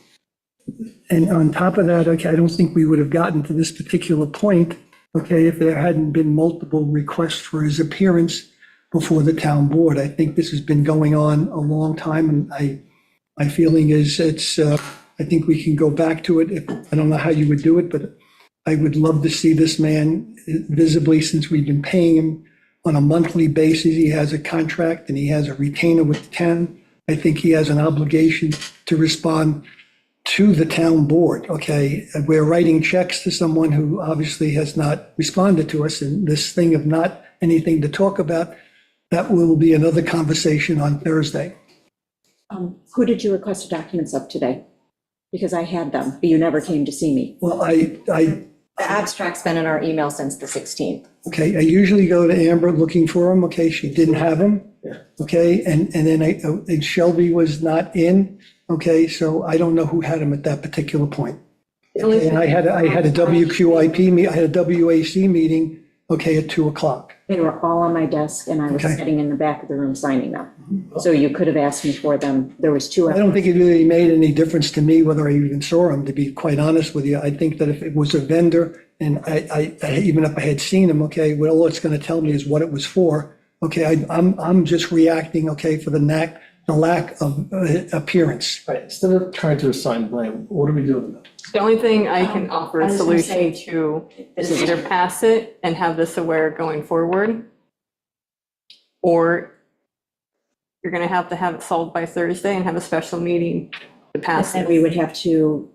Speaker 9: top of that, okay, I don't think we would have gotten to this particular point, okay, if there hadn't been multiple requests for his appearance before the town board. I think this has been going on a long time, and my feeling is I think we can go back to it. I don't know how you would do it, but I would love to see this man visibly, since we've been paying him on a monthly basis. He has a contract and he has a retainer with the town. I think he has an obligation to respond to the town board, okay? We're writing checks to someone who obviously has not responded to us, and this thing of not anything to talk about, that will be another conversation on Thursday.
Speaker 6: Who did you request the documents of today? Because I had them, but you never came to see me.
Speaker 9: Well,
Speaker 10: The abstract's been in our email since the 16th.
Speaker 9: okay, I usually go to Amber looking for them, okay? She didn't have them, okay? And then and Shelby was not in, okay? So I don't know who had them at that particular point.
Speaker 8: The only
Speaker 9: And I had a WQIP, I had a WAC meeting, okay, at 2:00.
Speaker 6: They were all on my desk, and I was
Speaker 9: Okay.
Speaker 6: sitting in the back of the room signing them. So you could have asked me for them. There was two.
Speaker 9: I don't think it really made any difference to me whether I even saw them, to be quite honest with you. I think that if it was a vendor, and even if I had seen them, okay, well, all it's going to tell me is what it was for. Okay, I'm just reacting, okay, for the lack of appearance.
Speaker 3: Right, instead of trying to assign blame, what are we doing?
Speaker 8: The only thing I can offer
Speaker 6: I
Speaker 8: a
Speaker 6: was gonna
Speaker 8: solution
Speaker 6: say-
Speaker 8: to is either pass it and have this aware going forward, or you're going to have it solved by Thursday and have a special meeting to pass
Speaker 6: And
Speaker 8: it.
Speaker 6: we would have to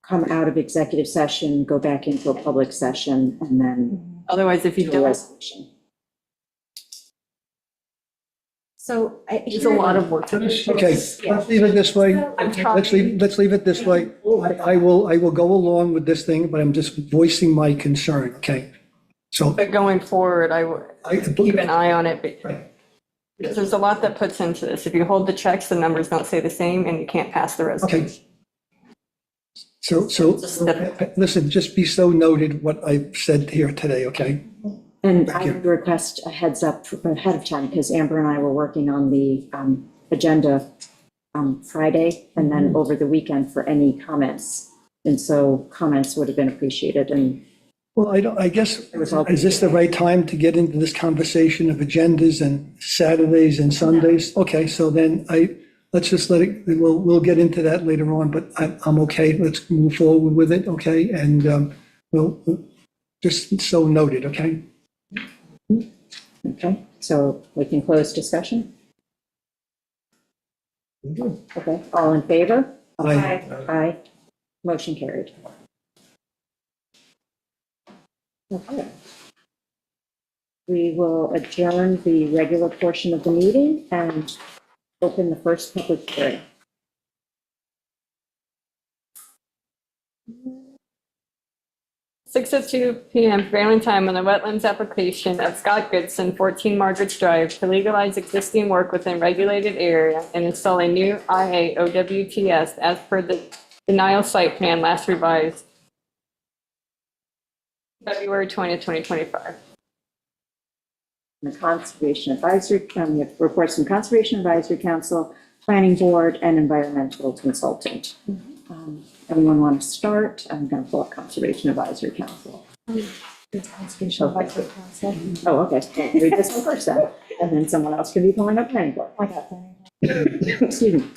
Speaker 6: come out of executive session, go back into a public session, and then
Speaker 8: Otherwise, if you
Speaker 6: do a
Speaker 8: don't,
Speaker 6: resolution.
Speaker 10: So
Speaker 8: it's a lot of work.
Speaker 9: Okay, let's leave it this way. Let's leave it this way. I will go along with this thing, but I'm just voicing my concern, okay? So
Speaker 8: But going forward, I would
Speaker 9: I,
Speaker 8: keep an eye on it.
Speaker 9: Right.
Speaker 8: Because there's a lot that puts into this. If you hold the checks, the numbers don't stay the same and you can't pass the resolution.
Speaker 9: okay. So, listen, just be so noted what I've said here today, okay?
Speaker 6: And
Speaker 9: Thank
Speaker 6: I
Speaker 9: you.
Speaker 6: would request a heads up ahead of time, because Amber and I were working on the agenda Friday and then over the weekend for any comments. And so comments would have been appreciated, and
Speaker 9: Well, I guess, is this the right time to get into this conversation of agendas and Saturdays and Sundays? Okay, so then let's just let it, we'll get into that later on, but I'm okay, let's move forward with it, okay? And we'll, just so noted, okay?
Speaker 6: okay, so we can close discussion? Okay, all in favor?
Speaker 9: Aye.
Speaker 6: Aye. Motion carried. Okay. We will adjourn the regular portion of the meeting and open the first public hearing.
Speaker 8: Six oh two PM prevailing time on the wetlands application of Scott Goodson, 14 Margaret's Drive, to legalize existing work within regulated area and install a new IA OWTS as per the denial site plan last revised February 20th, 2025.
Speaker 6: The Conservation Advisory, we have reports from Conservation Advisory Council, Planning Board, and Environmental Consultant. Anyone want to start? I'm going to pull up Conservation Advisory Council.
Speaker 10: Conservation Advisory Council.
Speaker 6: Oh, okay. Read this one first then, and then someone else can be pulling up Planning Board.
Speaker 10: I got that.
Speaker 6: Excuse me.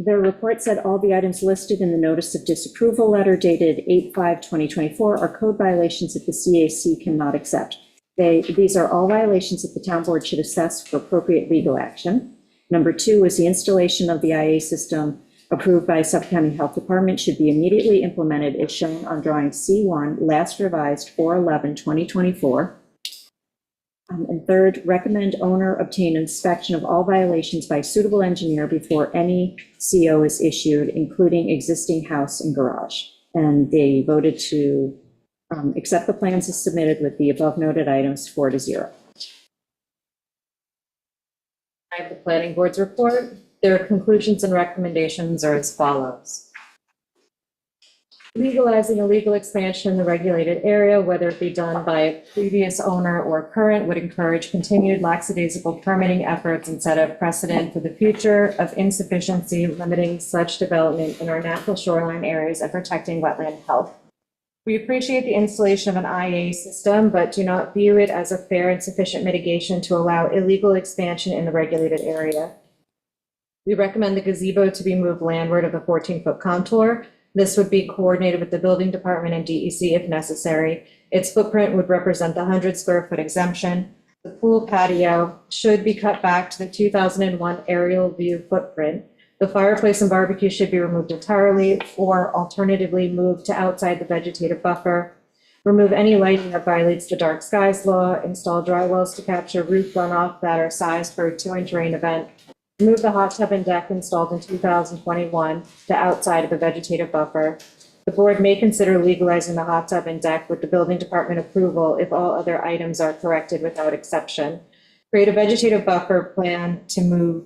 Speaker 6: Their report said all the items listed in the notice of disapproval letter dated 8/5/2024 are code violations that the CAC cannot accept. These are all violations that the town board should assess for appropriate legal action. Number 2 is the installation of the IA system approved by Suffolk County Health Department should be immediately implemented as shown on drawing C1, last revised 4/11/2024. And third, recommend owner obtain inspection of all violations by suitable engineer before any CO is issued, including existing house and garage. And they voted to accept the plans as submitted with the above noted items 4-0.
Speaker 10: I have the planning board's report. Their conclusions and recommendations are as follows. Legalizing illegal expansion in the regulated area, whether it be done by a previous owner or current, would encourage continued lackadaisical permitting efforts and set a precedent for the future of insufficiency, limiting such development in our natural shoreline areas and protecting wetland health. We appreciate the installation of an IA system, but do not view it as a fair and sufficient mitigation to allow illegal expansion in the regulated area. We recommend the gazebo to be moved landward of the 14-foot contour. This would be coordinated with the building department and DEC if necessary. Its footprint would represent the 100-square-foot exemption. The pool patio should be cut back to the 2001 aerial view footprint. The fireplace and barbecue should be removed entirely or alternatively moved to outside the vegetative buffer. Remove any lighting that violates the dark skies law. Install dry wells to capture roof runoff that are sized for a 2-inch rain event. Remove the hot tub and deck installed in 2021 to outside of the vegetative buffer. The board may consider legalizing the hot tub and deck with the building department approval if all other items are corrected without exception. Create a vegetative buffer plan to move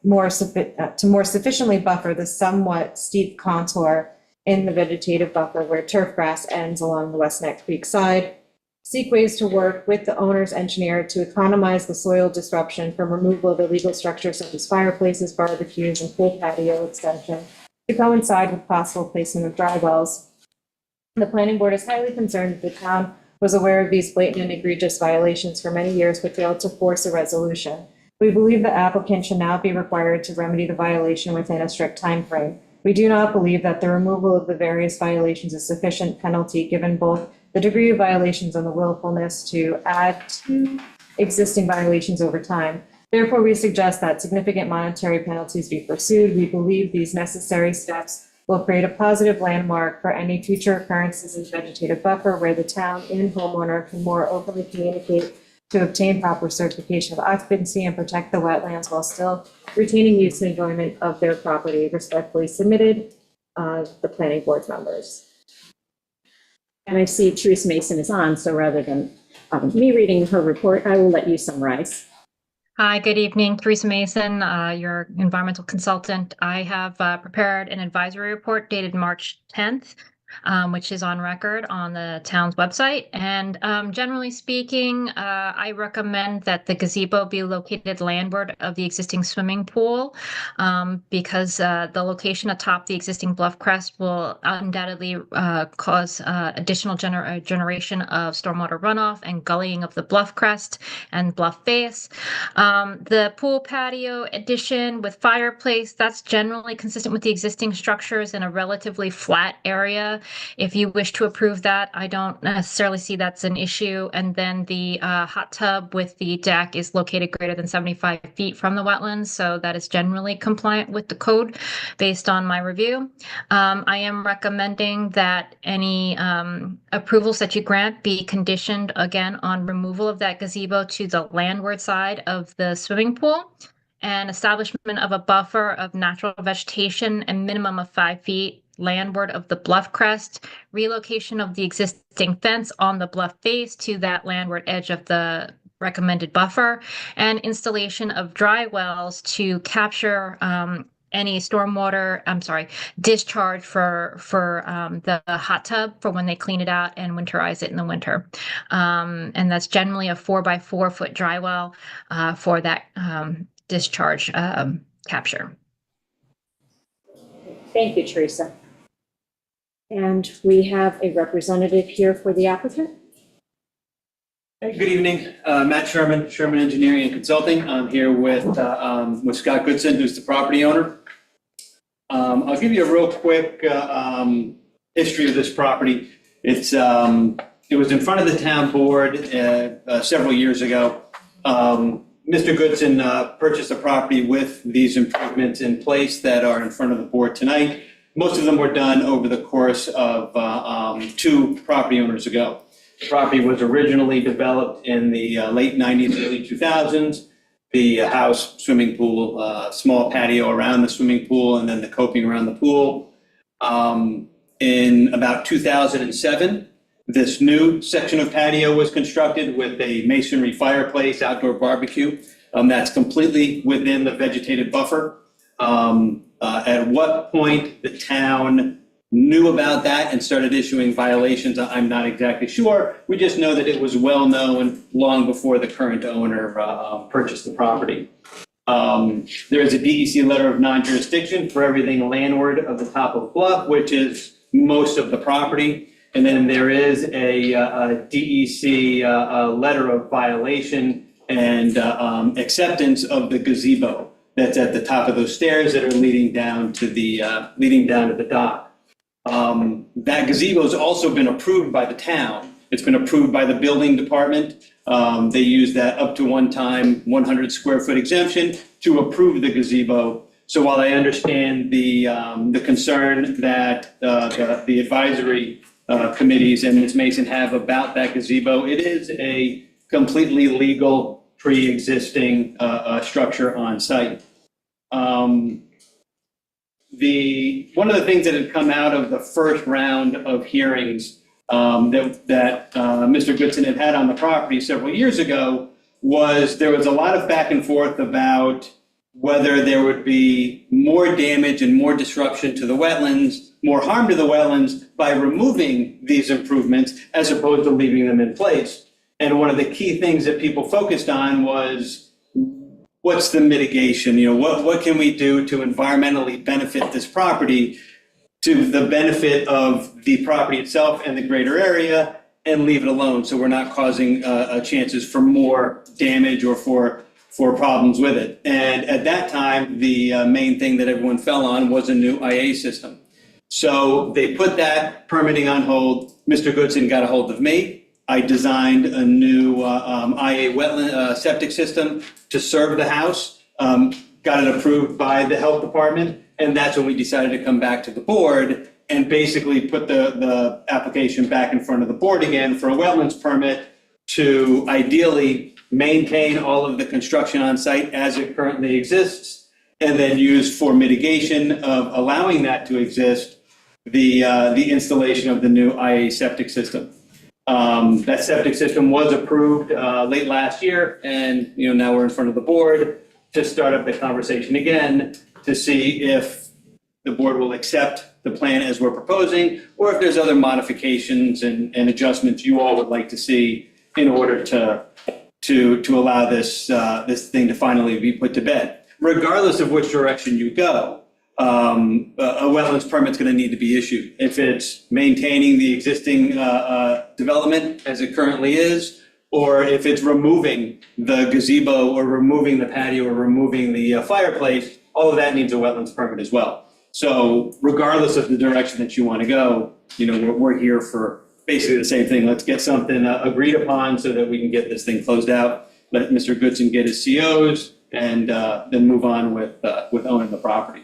Speaker 10: more sufficiently buffer the somewhat steep contour in the vegetative buffer where turf grass ends along the West Neck Creek side. Seek ways to work with the owner's engineer to economize the soil disruption from removal of illegal structures such as fireplaces, barbecues, and pool patio extension to coincide with possible placement of dry wells. The planning board is highly concerned that the town was aware of these blatant and egregious violations for many years but failed to force a resolution. We believe the applicant should now be required to remedy the violation within a strict time frame. We do not believe that the removal of the various violations is sufficient penalty given both the degree of violations and the willfulness to add to existing violations over time. Therefore, we suggest that significant monetary penalties be pursued. We believe these necessary steps will create a positive landmark for any future occurrences in vegetative buffer where the town and homeowner can more openly communicate to obtain proper certification of occupancy and protect the wetlands while still retaining use and enjoyment of their property. Respectfully submitted, the planning board's members.
Speaker 6: And I see Teresa Mason is on, so rather than me reading her report, I will let you summarize.
Speaker 11: Hi, good evening. Teresa Mason, your environmental consultant. I have prepared an advisory report dated March 10th, which is on record on the town's website. And generally speaking, I recommend that the gazebo be located landward of the existing swimming pool because the location atop the existing bluff crest will undoubtedly cause additional generation of stormwater runoff and gullying of the bluff crest and bluff face. The pool patio addition with fireplace, that's generally consistent with the existing structures in a relatively flat area. If you wish to approve that, I don't necessarily see that's an issue. And then the hot tub with the deck is located greater than 75 feet from the wetlands, so that is generally compliant with the code based on my review. I am recommending that any approvals that you grant be conditioned again on removal of that gazebo to the landward side of the swimming pool and establishment of a buffer of natural vegetation and minimum of 5 feet landward of the bluff crest, relocation of the existing fence on the bluff face to that landward edge of the recommended buffer, and installation of dry wells to capture any discharge for the hot tub for when they clean it out and winterize it in the winter. And that's generally a 4x4 foot dry well for that discharge capture.
Speaker 6: Thank you, Teresa. And we have a representative here for the applicant.
Speaker 12: Hey, good evening, Matt Sherman, Sherman Engineering and Consulting. I'm here with Scott Goodson, who's the property owner. I'll give you a real quick history of this property. It was in front of the town board several years ago. Mr. Goodson purchased a property with these improvements in place that are in front of the board tonight. Most of them were done over the course of 2 property owners ago. The property was originally developed in the late 90s, early 2000s. The house, swimming pool, small patio around the swimming pool, and then the coping around the pool. In about 2007, this new section of patio was constructed with a masonry fireplace, outdoor barbecue. That's completely within the vegetative buffer. At what point the town knew about that and started issuing violations, I'm not exactly sure. We just know that it was well known long before the current owner purchased the property. There is a DEC letter of non-jurisdiction for everything landward of the top of Bluff, which is most of the property. And then there is a DEC letter of violation and acceptance of the gazebo that's at the top of those stairs that are leading down to the dock. That gazebo has also been approved by the town. It's been approved by the building department. They used that up to one time 100 square foot exemption to approve the gazebo. So while I understand the concern that the advisory committees and Ms. Mason have about that gazebo, it is a completely legal pre-existing structure on site. One of the things that had come out of the first round of hearings that Mr. Goodson had on the property several years ago was there was a lot of back and forth about whether there would be more damage and more disruption to the wetlands, more harm to the wetlands by removing these improvements as opposed to leaving them in place. And one of the key things that people focused on was, what's the mitigation? You know, what can we do to environmentally benefit this property to the benefit of the property itself and the greater area, and leave it alone so we're not causing chances for more damage or for problems with it. And at that time, the main thing that everyone fell on was a new IA system. So they put that permitting on hold. Mr. Goodson got a hold of me. I designed a new IA wetland septic system to serve the house, got it approved by the health department, and that's when we decided to come back to the board and basically put the application back in front of the board again for a wetlands permit to ideally maintain all of the construction on site as it currently exists, and then use for mitigation of allowing that to exist, the installation of the new IA septic system. That septic system was approved late last year, and now we're in front of the board to start up the conversation again to see if the board will accept the plan as we're proposing, or if there's other modifications and adjustments you all would like to see in order to allow this thing to finally be put to bed. Regardless of which direction you go, a wetlands permit's going to need to be issued. If it's maintaining the existing development as it currently is, or if it's removing the gazebo or removing the patio or removing the fireplace, all of that needs a wetlands permit as well. So regardless of the direction that you want to go, we're here for basically the same thing. Let's get something agreed upon so that we can get this thing closed out, let Mr. Goodson get his COs, and then move on with owning the property.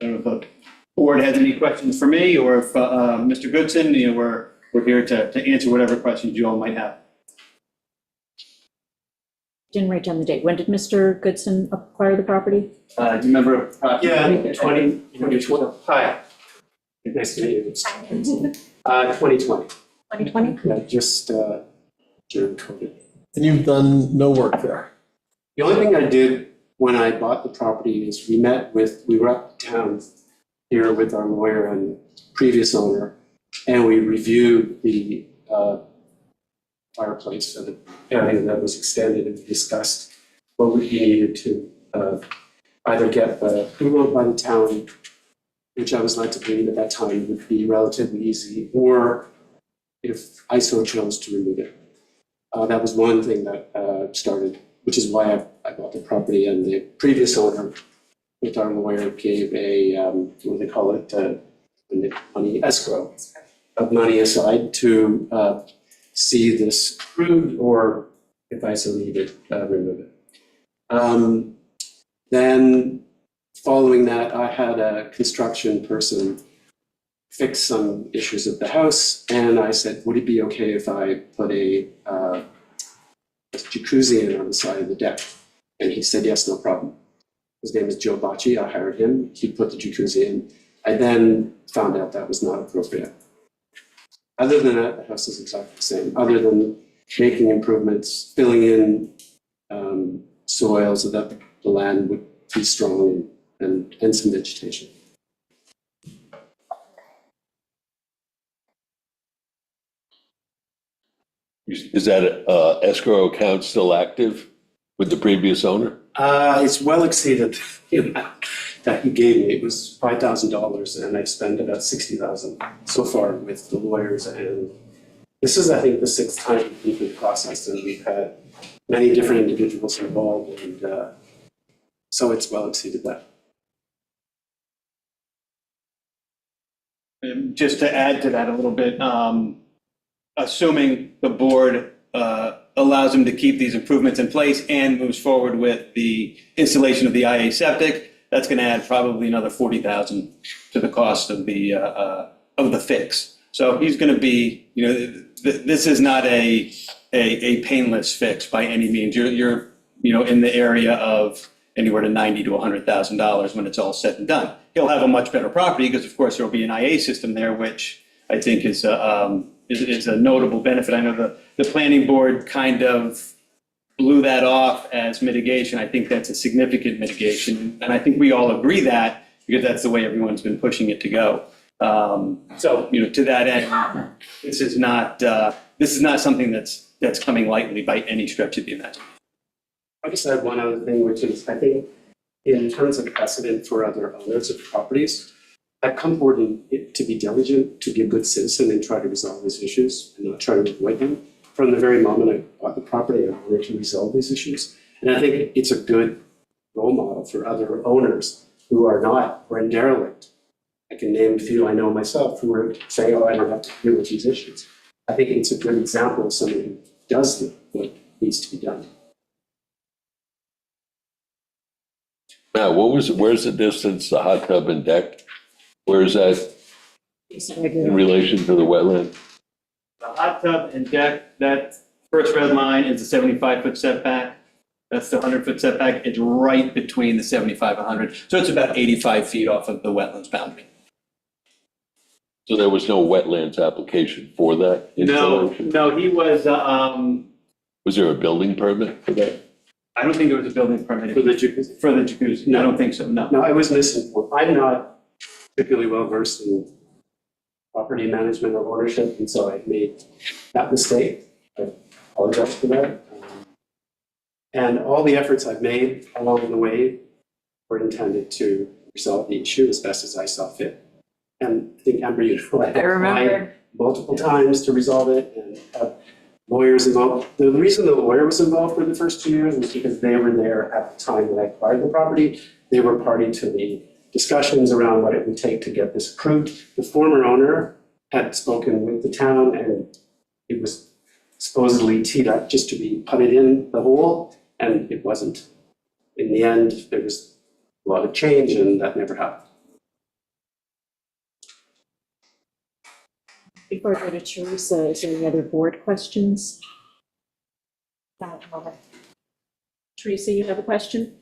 Speaker 12: I don't know if the board has any questions for me, or if Mr. Goodson, we're here to answer whatever questions you all might have.
Speaker 6: Didn't write down the date. When did Mr. Goodson acquire the property?
Speaker 5: Do you remember?
Speaker 2: Yeah, 2020. Hi. Nice to meet you. 2020.
Speaker 6: 2020?
Speaker 2: Yeah, just during COVID.
Speaker 3: And you've done no work there?
Speaker 2: The only thing I did when I bought the property is we were uptown here with our lawyer and previous owner, and we reviewed the fireplace and everything that was extended, and we discussed what would be needed to either get approval by the town, which I was led to believe at that time would be relatively easy, or if ISO chose to remove it. That was one thing that started, which is why I bought the property, and the previous owner with our lawyer gave a, what do they call it, money escrow, of money aside to see this approved, or if I so needed, remove it. Then following that, I had a construction person fix some issues at the house, and I said, would it be okay if I put a jacuzzi in on the side of the deck? And he said, yes, no problem. His name is Joe Bacci. I hired him. He put the jacuzzi in. I then found out that was not appropriate. Other than that, the house is exactly the same, other than making improvements, filling in soil so that the land would be strong
Speaker 5: and some vegetation.
Speaker 7: Is that escrow account still active with the previous owner?
Speaker 5: It's well exceeded the amount that he gave me. It was $5,000, and I've spent about $60,000 so far with the lawyers. And this is, I think, the 6th time we've been processed, and we've had many different individuals involved, and so it's well exceeded that.
Speaker 12: Just to add to that a little bit, assuming the board allows them to keep these improvements in place and moves forward with the installation of the IA septic, that's going to add probably another $40,000 to the cost of the fix. So he's going to be, this is not a painless fix by any means. You're in the area of anywhere to $90,000 to $100,000 when it's all said and done. He'll have a much better property because, of course, there will be an IA system there, which I think is a notable benefit. I know the planning board kind of blew that off as mitigation. I think that's a significant mitigation, and I think we all agree that because that's the way everyone's been pushing it to go. So, to that end, this is not something that's coming lightly by any stretch of the imagination.
Speaker 5: I'll just add one other thing, which is, I think, in terms of precedent for other owners of properties, I've come forward to be diligent, to be a good citizen and try to resolve these issues and not try to avoid them. From the very moment I bought the property, I wanted to resolve these issues. And I think it's a good role model for other owners who are derelict. I can name a few I know myself who are saying, oh, I don't have to deal with these issues. I think it's a good example of somebody who does what needs to be done.
Speaker 7: Now, where's the distance, the hot tub and deck? Where is that in relation to the wetland?
Speaker 12: The hot tub and deck, that first red line is the 75-foot setback. That's the 100-foot setback. It's right between the 75 and 100. So it's about 85 feet off of the wetlands boundary.
Speaker 7: So there was no wetlands application for that installation?
Speaker 12: No, he was,
Speaker 7: Was there a building permit for that?
Speaker 12: I don't think there was a building permit.
Speaker 5: For the jacuzzi?
Speaker 12: For the jacuzzi. No. I don't think so, no.
Speaker 5: No, I was misinformed. I'm not particularly well versed in property management or ownership, and so I made that mistake. I apologize for that. And all the efforts I've made along the way were intended to resolve the issue as best as I saw fit. And I think, Amber, I applied multiple times to resolve it and have lawyers involved. The reason the lawyer was involved for the first 2 years was because they were there at the time that I acquired the property. They were party to the discussions around what it would take to get this approved. The former owner had spoken with the town, and it was supposedly teed up just to be putted in the hole, and it wasn't. In the end, there was a lot of change, and that never happened.
Speaker 6: Before I go to Teresa, is there any other board questions? Teresa, you have a question?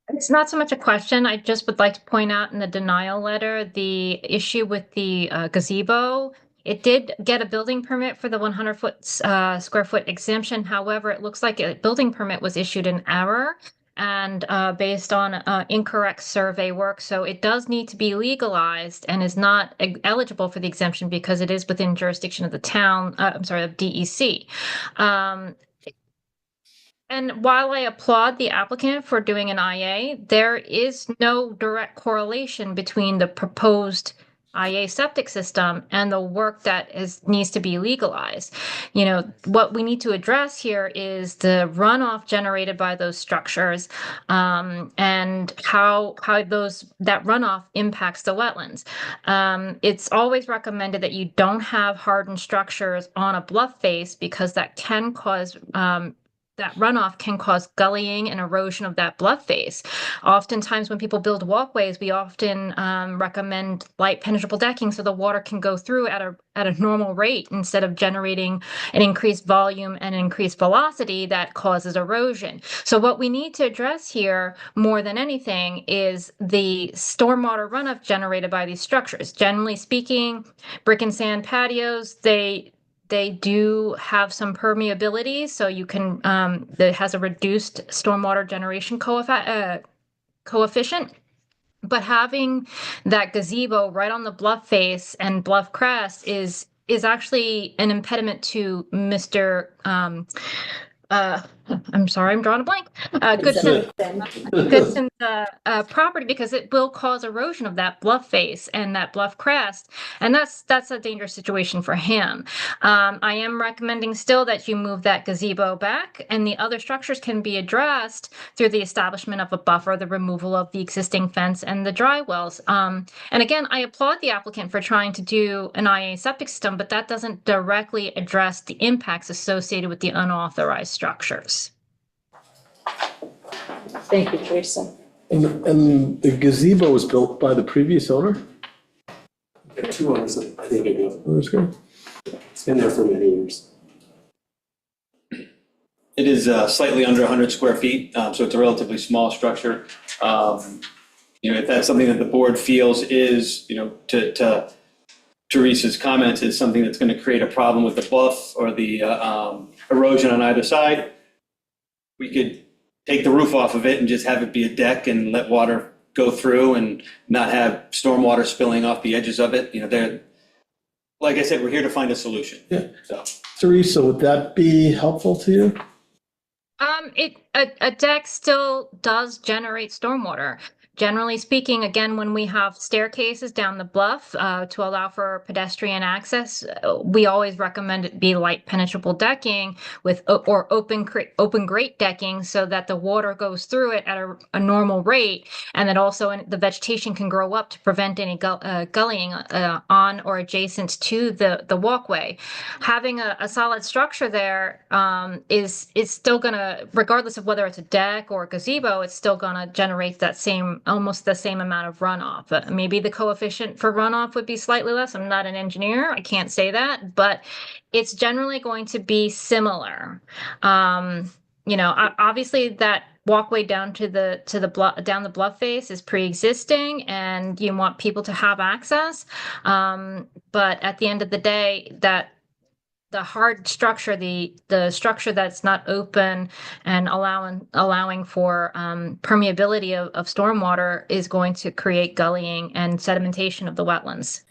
Speaker 11: It's not so much a question. I just would like to point out in the denial letter, the issue with the gazebo. It did get a building permit for the 100-foot square foot exemption. However, it looks like a building permit was issued in error and based on incorrect survey work. So it does need to be legalized and is not eligible for the exemption because it is within jurisdiction of the town, of DEC. And while I applaud the applicant for doing an IA, there is no direct correlation between the proposed IA septic system and the work that needs to be legalized. What we need to address here is the runoff generated by those structures and how that runoff impacts the wetlands. It's always recommended that you don't have hardened structures on a bluff face because that can cause that runoff can cause gullying and erosion of that bluff face. Oftentimes when people build walkways, we often recommend light penetrable decking so the water can go through at a normal rate instead of generating an increased volume and increased velocity that causes erosion. So what we need to address here more than anything is the stormwater runoff generated by these structures. Generally speaking, brick and sand patios, they do have some permeability, so you can, that has a reduced stormwater generation coefficient. But having that gazebo right on the bluff face and bluff crest is actually an impediment to Mr. I'm sorry, I'm drawing a blank. Goodson's property, because it will cause erosion of that bluff face and that bluff crest, and that's a dangerous situation for him. I am recommending still that you move that gazebo back, and the other structures can be addressed through the establishment of a buffer, the removal of the existing fence, and the dry wells. And again, I applaud the applicant for trying to do an IA septic system, but that doesn't directly address the impacts associated with the unauthorized structures.
Speaker 6: Thank you, Teresa.
Speaker 3: And the gazebo was built by the previous owner?
Speaker 5: There are two owners, I think, ago.
Speaker 3: That's good.
Speaker 5: It's been there for many years.
Speaker 12: It is slightly under 100 square feet, so it's a relatively small structure. If that's something that the board feels is, to Teresa's comments, is something that's going to create a problem with the bluff or the erosion on either side, we could take the roof off of it and just have it be a deck and let water go through and not have stormwater spilling off the edges of it. Like I said, we're here to find a solution.
Speaker 3: Yeah.
Speaker 12: So.
Speaker 3: Teresa, would that be helpful to you?
Speaker 11: A deck still does generate stormwater. Generally speaking, again, when we have staircases down the bluff to allow for pedestrian access, we always recommend it be light penetrable decking with or open grate decking, so that the water goes through it at a normal rate, and that also the vegetation can grow up to prevent any gullying on or adjacent to the walkway. Having a solid structure there is still going to, regardless of whether it's a deck or a gazebo, it's still going to generate that almost the same amount of runoff. Maybe the coefficient for runoff would be slightly less. I'm not an engineer, I can't say that, but it's generally going to be similar. Obviously that walkway down to the bluff face is pre-existing, and you want people to have access. But at the end of the day, that the hard structure, the structure that's not open and allowing for permeability of stormwater is going to create gullying and sedimentation of the wetlands.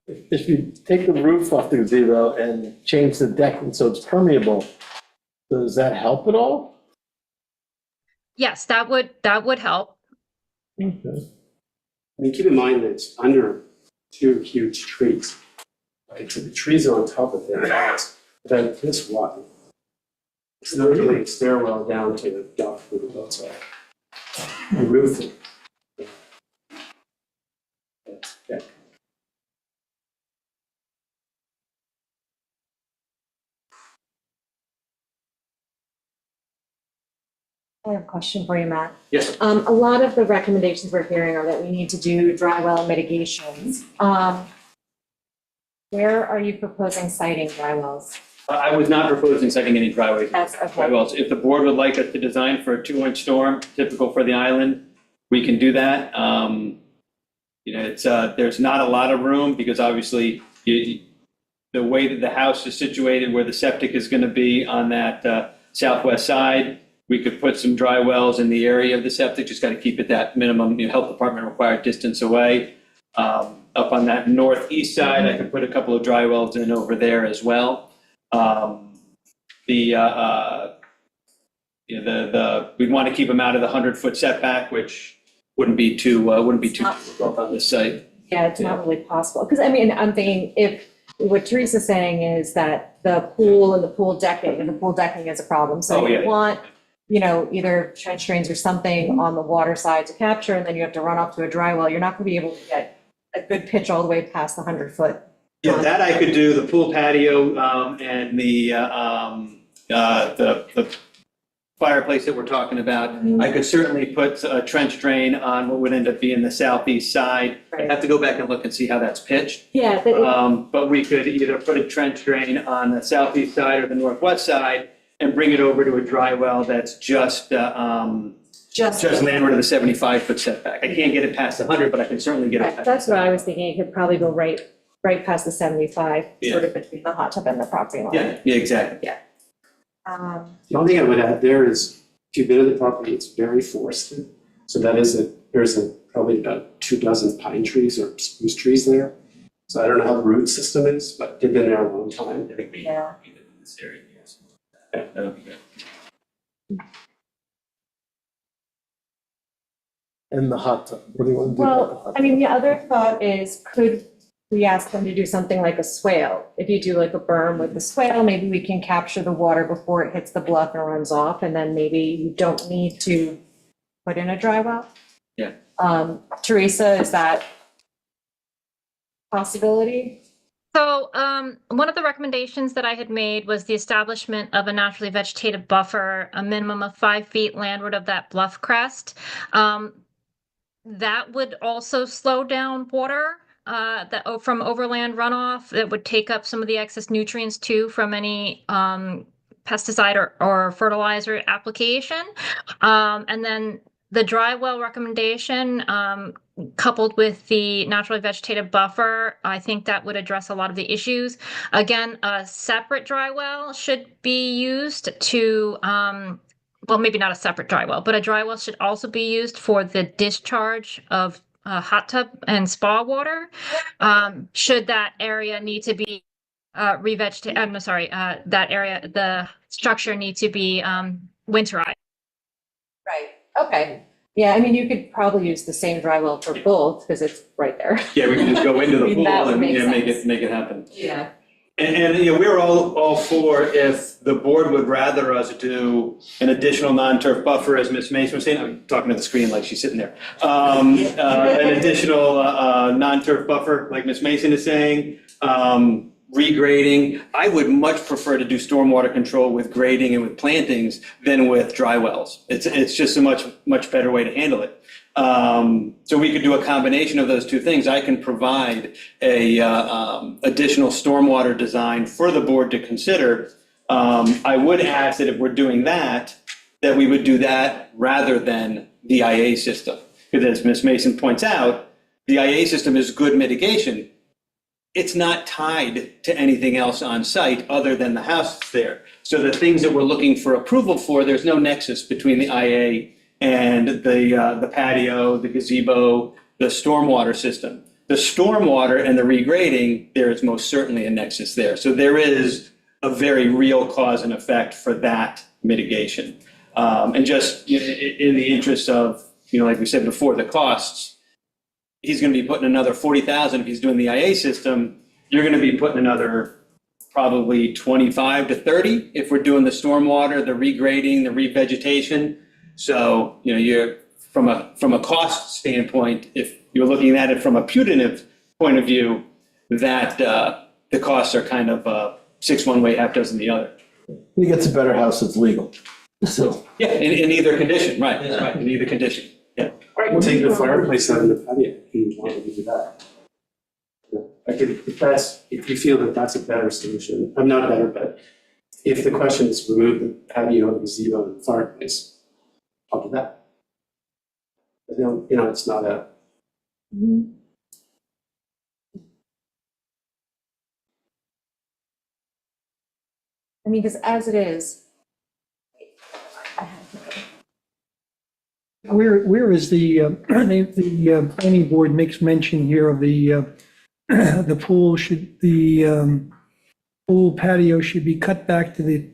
Speaker 3: If you take the roof off the gazebo and change the decking so it's permeable, does that help at all?
Speaker 11: Yes, that would help.
Speaker 3: Okay.
Speaker 5: Keep in mind that it's under two huge trees. Right? So the trees are on top of it. About this wide. It's literally a stairwell down to the dock for the boats are. The roof. Yeah.
Speaker 10: I have a question for you, Matt.
Speaker 12: Yes.
Speaker 10: A lot of the recommendations we're hearing are that we need to do dry well mitigations. Where are you proposing siting dry wells?
Speaker 12: I was not proposing setting any dry
Speaker 10: Okay.
Speaker 12: wells. If the board would like us to design for a 2-inch storm, typical for the island, we can do that. There's not a lot of room because obviously the way that the house is situated, where the septic is going to be on that southwest side, we could put some dry wells in the area of the septic, just got to keep it that minimum, health department required distance away. Up on that northeast side, I could put a couple of dry wells in over there as well. We'd want to keep them out of the 100-foot setback, which wouldn't be too difficult on this site.
Speaker 10: Yeah, it's not really possible. Because I'm thinking if what Teresa's saying is that the pool and the pool decking is a problem. So you want, either trench drains or something on the water side to capture, and then you have to run off to a dry well. You're not going to be able to get a good pitch all the way past the 100-foot.
Speaker 12: Yeah, that I could do, the pool patio and the fireplace that we're talking about. I could certainly put a trench drain on what would end up being the southeast side. I'd have to go back and look and see how that's pitched.
Speaker 10: Yeah.
Speaker 12: But we could either put a trench drain on the southeast side or the northwest side and bring it over to a dry well that's just landward of the 75-foot setback. I can't get it past the 100, but I can certainly get it past.
Speaker 10: That's what I was thinking. You could probably go right past the 75, sort of between the hot tub and the property line.
Speaker 12: Yeah, exactly.
Speaker 10: Yeah.
Speaker 5: The only thing I would add there is, if you've been to the property, it's very forested. So there's a probably about 24 pine trees or spruce trees there. So I don't know how the root system is, but they've been there a long time.
Speaker 1: Yeah.
Speaker 5: In this area, yes. Yeah, that'll be good.
Speaker 3: And the hot tub, what do you want to do about the
Speaker 10: Well,
Speaker 3: hot
Speaker 10: I mean, the other thought is, could we ask them to do something like a swale? If you do like a berm with the swale, maybe we can capture the water before it hits the bluff and runs off, and then maybe you don't need to put in a dry well?
Speaker 5: Yeah.
Speaker 10: Teresa, is that possibility?
Speaker 11: So, one of the recommendations that I had made was the establishment of a naturally vegetated buffer, a minimum of 5 feet landward of that bluff crest. That would also slow down water from overland runoff. It would take up some of the excess nutrients too from any pesticide or fertilizer application. And then the dry well recommendation, coupled with the naturally vegetated buffer, I think that would address a lot of the issues. Again, a separate dry well should be used to well, maybe not a separate dry well, but a dry well should also be used for the discharge of hot tub and spa water. Should that area need to be revegetated, I'm sorry, that area, the structure need to be winterized.
Speaker 10: Right, okay. Yeah, I mean, you could probably use the same dry well for both, because it's right there.
Speaker 12: Yeah, we can just go into
Speaker 10: I
Speaker 12: the
Speaker 10: mean,
Speaker 12: pool
Speaker 10: that would
Speaker 12: and
Speaker 10: make
Speaker 12: yeah,
Speaker 10: sense.
Speaker 12: make it happen.
Speaker 10: Yeah.
Speaker 12: And you know, we're all for if the board would rather us do an additional non-turf buffer, as Ms. Mason was saying, I'm talking to the screen like she's sitting there. An additional non-turf buffer, like Ms. Mason is saying, regrading. I would much prefer to do stormwater control with grading and with plantings than with dry wells. It's just a much better way to handle it. So we could do a combination of those two things. I can provide a additional stormwater design for the board to consider. I would ask that if we're doing that we would do that rather than the IA system. Because as Ms. Mason points out, the IA system is good mitigation. It's not tied to anything else on site other than the house that's there. So the things that we're looking for approval for, there's no nexus between the IA and the patio, the gazebo, the stormwater system. The stormwater and the regrading, there is most certainly a nexus there. So there is a very real cause and effect for that mitigation. And just in the interest of, like we said before, the costs, he's going to be putting another 40,000 if he's doing the IA system. You're going to be putting another probably 25 to 30 if we're doing the stormwater, the regrading, the revegetation. So, you're from a cost standpoint, if you're looking at it from a punitive point of view, that the costs are kind of 6 one way, half dozen the other.
Speaker 3: He gets a better house that's legal, so.
Speaker 12: Yeah, in either condition, right, in either condition, yeah.
Speaker 5: We'll take the fireplace out in the patio if you want to do that. If you feel that that's a better solution, I'm not better, but if the question is remove the patio, the gazebo, and the fireplace, I'll do that. But it's not a.
Speaker 10: I mean, because as it is.
Speaker 9: Where is the planning board makes mention here of the pool pool patio should be cut back to the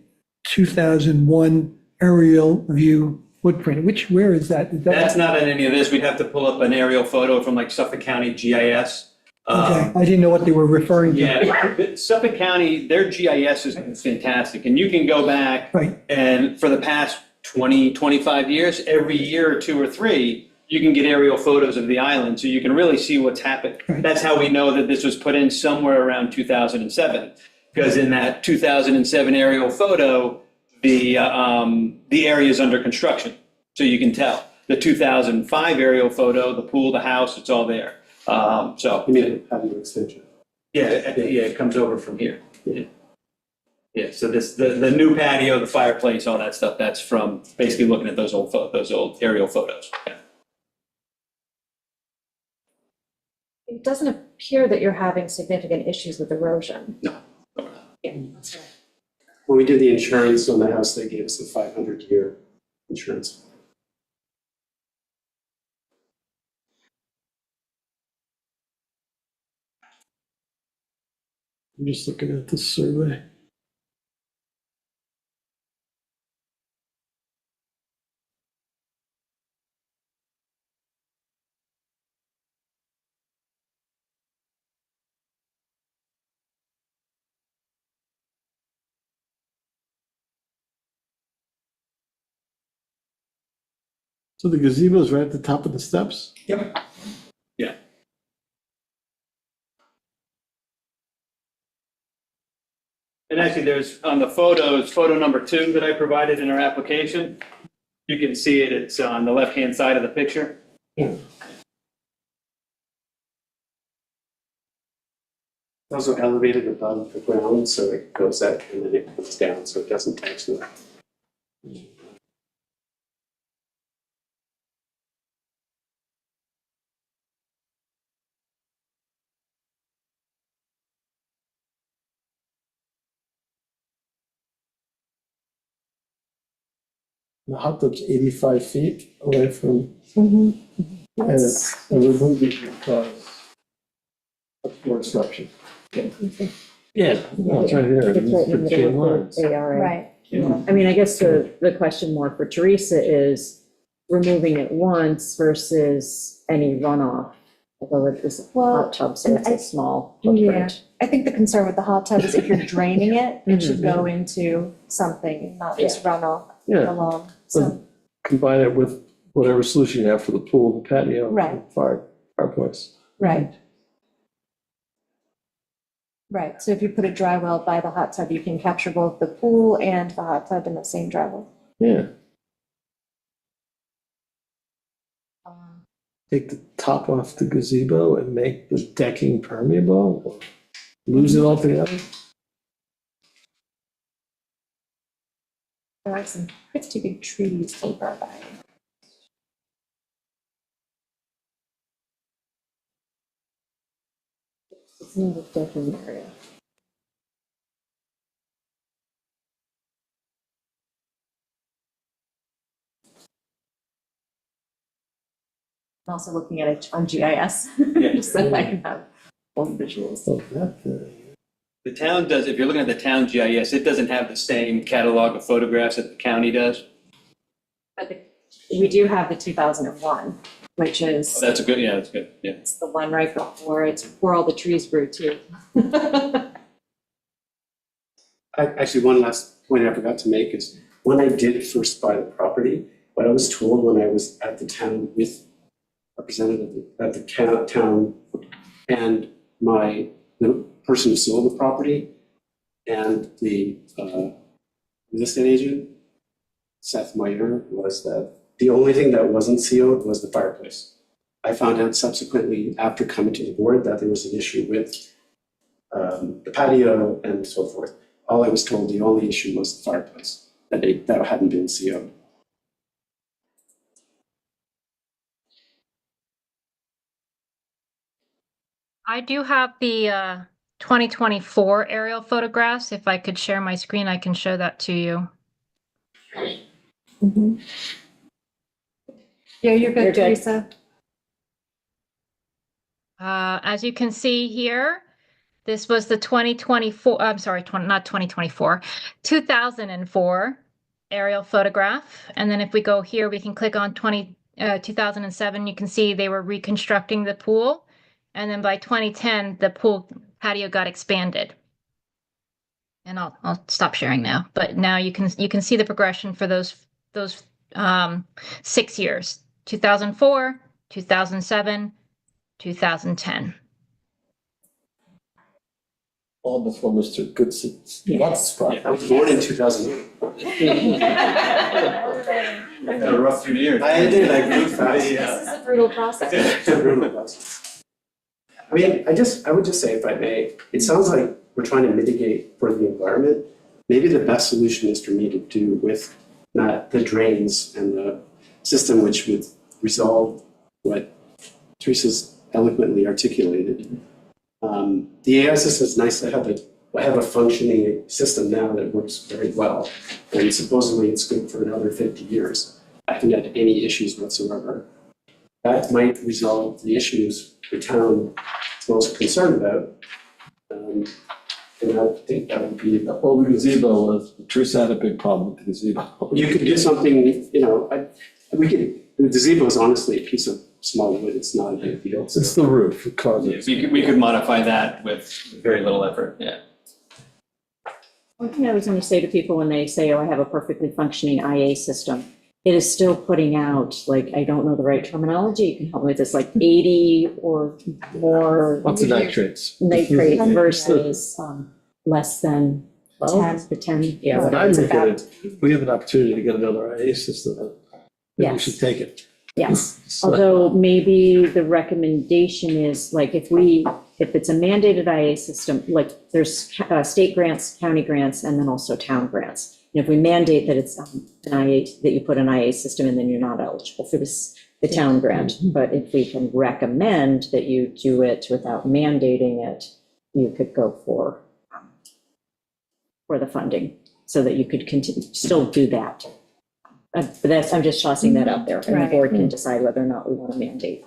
Speaker 9: 2001 aerial view footprint. Where is that?
Speaker 12: That's not in any of this. We'd have to pull up an aerial photo from like Suffolk County GIS.
Speaker 9: Okay, I didn't know what they were referring to.
Speaker 12: Yeah, Suffolk County, their GIS is fantastic, and you can go back
Speaker 9: Right.
Speaker 12: and for the past 20, 25 years, every year or 2 or 3, you can get aerial photos of the island, so you can really see what's happened.
Speaker 9: Right.
Speaker 12: That's how we know that this was put in somewhere around 2007, because in that 2007 aerial photo, the area is under construction, so you can tell. The 2005 aerial photo, the pool, the house, it's all there. So
Speaker 5: You mean a patio extension?
Speaker 12: yeah, it comes over from here. Yeah, so the new patio, the fireplace, all that stuff, that's from basically looking at those old aerial photos. Yeah.
Speaker 10: It doesn't appear that you're having significant issues with erosion.
Speaker 5: No. When we did the insurance on the house, they gave us the 500-year insurance.
Speaker 3: I'm just looking at this survey. So the gazebo is right at the top of the steps?
Speaker 12: Yep. Yeah. And actually, there's, on the photos, photo number 2 that I provided in our application, you can see it, it's on the left-hand side of the picture.
Speaker 5: Also elevated above the ground, so it goes up and then it comes down, so it doesn't touch the.
Speaker 3: The hot tub's 85 feet away from, and it's removed because of more obstruction. Yeah, no, it's right here.
Speaker 6: It's right in the
Speaker 3: It's between
Speaker 6: middle of
Speaker 3: lines.
Speaker 6: the ARA.
Speaker 10: Right.
Speaker 6: I mean, I guess the question more for Teresa is removing it once versus any runoff, although it is a
Speaker 10: Well,
Speaker 6: hot tub, so it's
Speaker 10: and
Speaker 6: a small
Speaker 10: Yeah,
Speaker 6: footprint.
Speaker 10: I think the concern with the hot tub is if you're draining it, it should go into something, and not just run off
Speaker 3: Yeah,
Speaker 10: along, so,
Speaker 3: combine it with whatever solution you have for the pool, the patio.
Speaker 10: Right.
Speaker 3: Fireplace.
Speaker 10: right. Right, so if you put a dry well by the hot tub, you can capture both the pool and the hot tub in the same dry well.
Speaker 3: Yeah, take the top off the gazebo and make the decking permeable, or lose it altogether?
Speaker 10: There are some pretty big trees over by.
Speaker 6: It's not a decking area.
Speaker 10: I'm also looking at it on GIS, just so that I can have all the visuals.
Speaker 3: Oh, that,
Speaker 12: The town does, if you're looking at the town GIS, it doesn't have the same catalog of photographs that the county does.
Speaker 10: But we do have the 2001, which is,
Speaker 12: That's a good, yeah, that's good, yeah.
Speaker 10: it's the one right before, it's before all the trees grew too.
Speaker 5: Actually, one last point I forgot to make is, when I did first buy the property, what I was told when I was at the town with representative at the town and the person who sold the property and the real estate agent, Seth Meyer, was that the only thing that wasn't sealed was the fireplace. I found out subsequently after coming to the board that there was an issue with the patio and so forth. All I was told, the only issue was the fireplace, that hadn't been sealed.
Speaker 11: I do have the 2024 aerial photographs. If I could share my screen, I can show that to you.
Speaker 10: Yeah, you're
Speaker 6: You're
Speaker 10: good,
Speaker 6: good.
Speaker 10: Teresa.
Speaker 11: As you can see here, this was the 2024, I'm sorry, not 2024, 2004 aerial photograph. And then if we go here, we can click on 2007. You can see they were reconstructing the pool. And then by 2010, the pool patio got expanded. And I'll stop sharing now. But now you can see the progression for those 6 years: 2004, 2007, 2010.
Speaker 3: all before Mr. Goodson's.
Speaker 10: Yes.
Speaker 5: I was born in 2008.
Speaker 12: Had a rough few years.
Speaker 5: I did, I grew fast.
Speaker 10: This is a brutal process.
Speaker 5: I mean, I would just say, if I may, it sounds like we're trying to mitigate for the environment. Maybe the best solution is for me to do with not the drains and the system which would resolve what Teresa's eloquently articulated. The AI system is nice to have I have a functioning system now that works very well, and supposedly it's good for another 50 years. I haven't had any issues whatsoever. That might resolve the issues the town is most concerned about. And I think that would be,
Speaker 3: Well, the gazebo was, Teresa had a big problem with the gazebo.
Speaker 5: you could do something, the gazebo is honestly a piece of small wood, it's not a big deal. So
Speaker 3: It's the roof, it causes.
Speaker 12: We could modify that with very little effort, yeah.
Speaker 6: One thing I was going to say to people when they say, oh, I have a perfectly functioning IA system, it is still putting out, like, I don't know the right terminology, you can help me with this, like 80 or more
Speaker 3: Lots of nitrates.
Speaker 6: nitrate versus less than 12 to 10, yeah,
Speaker 3: When
Speaker 6: whatever
Speaker 3: I
Speaker 6: it's
Speaker 3: look at
Speaker 6: about.
Speaker 3: it, if we have an opportunity to get another IA system, maybe we
Speaker 6: Yes.
Speaker 3: should take it.
Speaker 6: Yes, although maybe the recommendation is, like, if it's a mandated IA system, like, there's state grants, county grants, and then also town grants. And if we mandate that it's an IA, that you put an IA system in, then you're not eligible for the town grant. But if we can recommend that you do it without mandating it, you could go for the funding, so that you could continue, still do that. But that's, I'm just tossing that out there, and the
Speaker 10: Right.
Speaker 6: board can decide whether or not we want to mandate.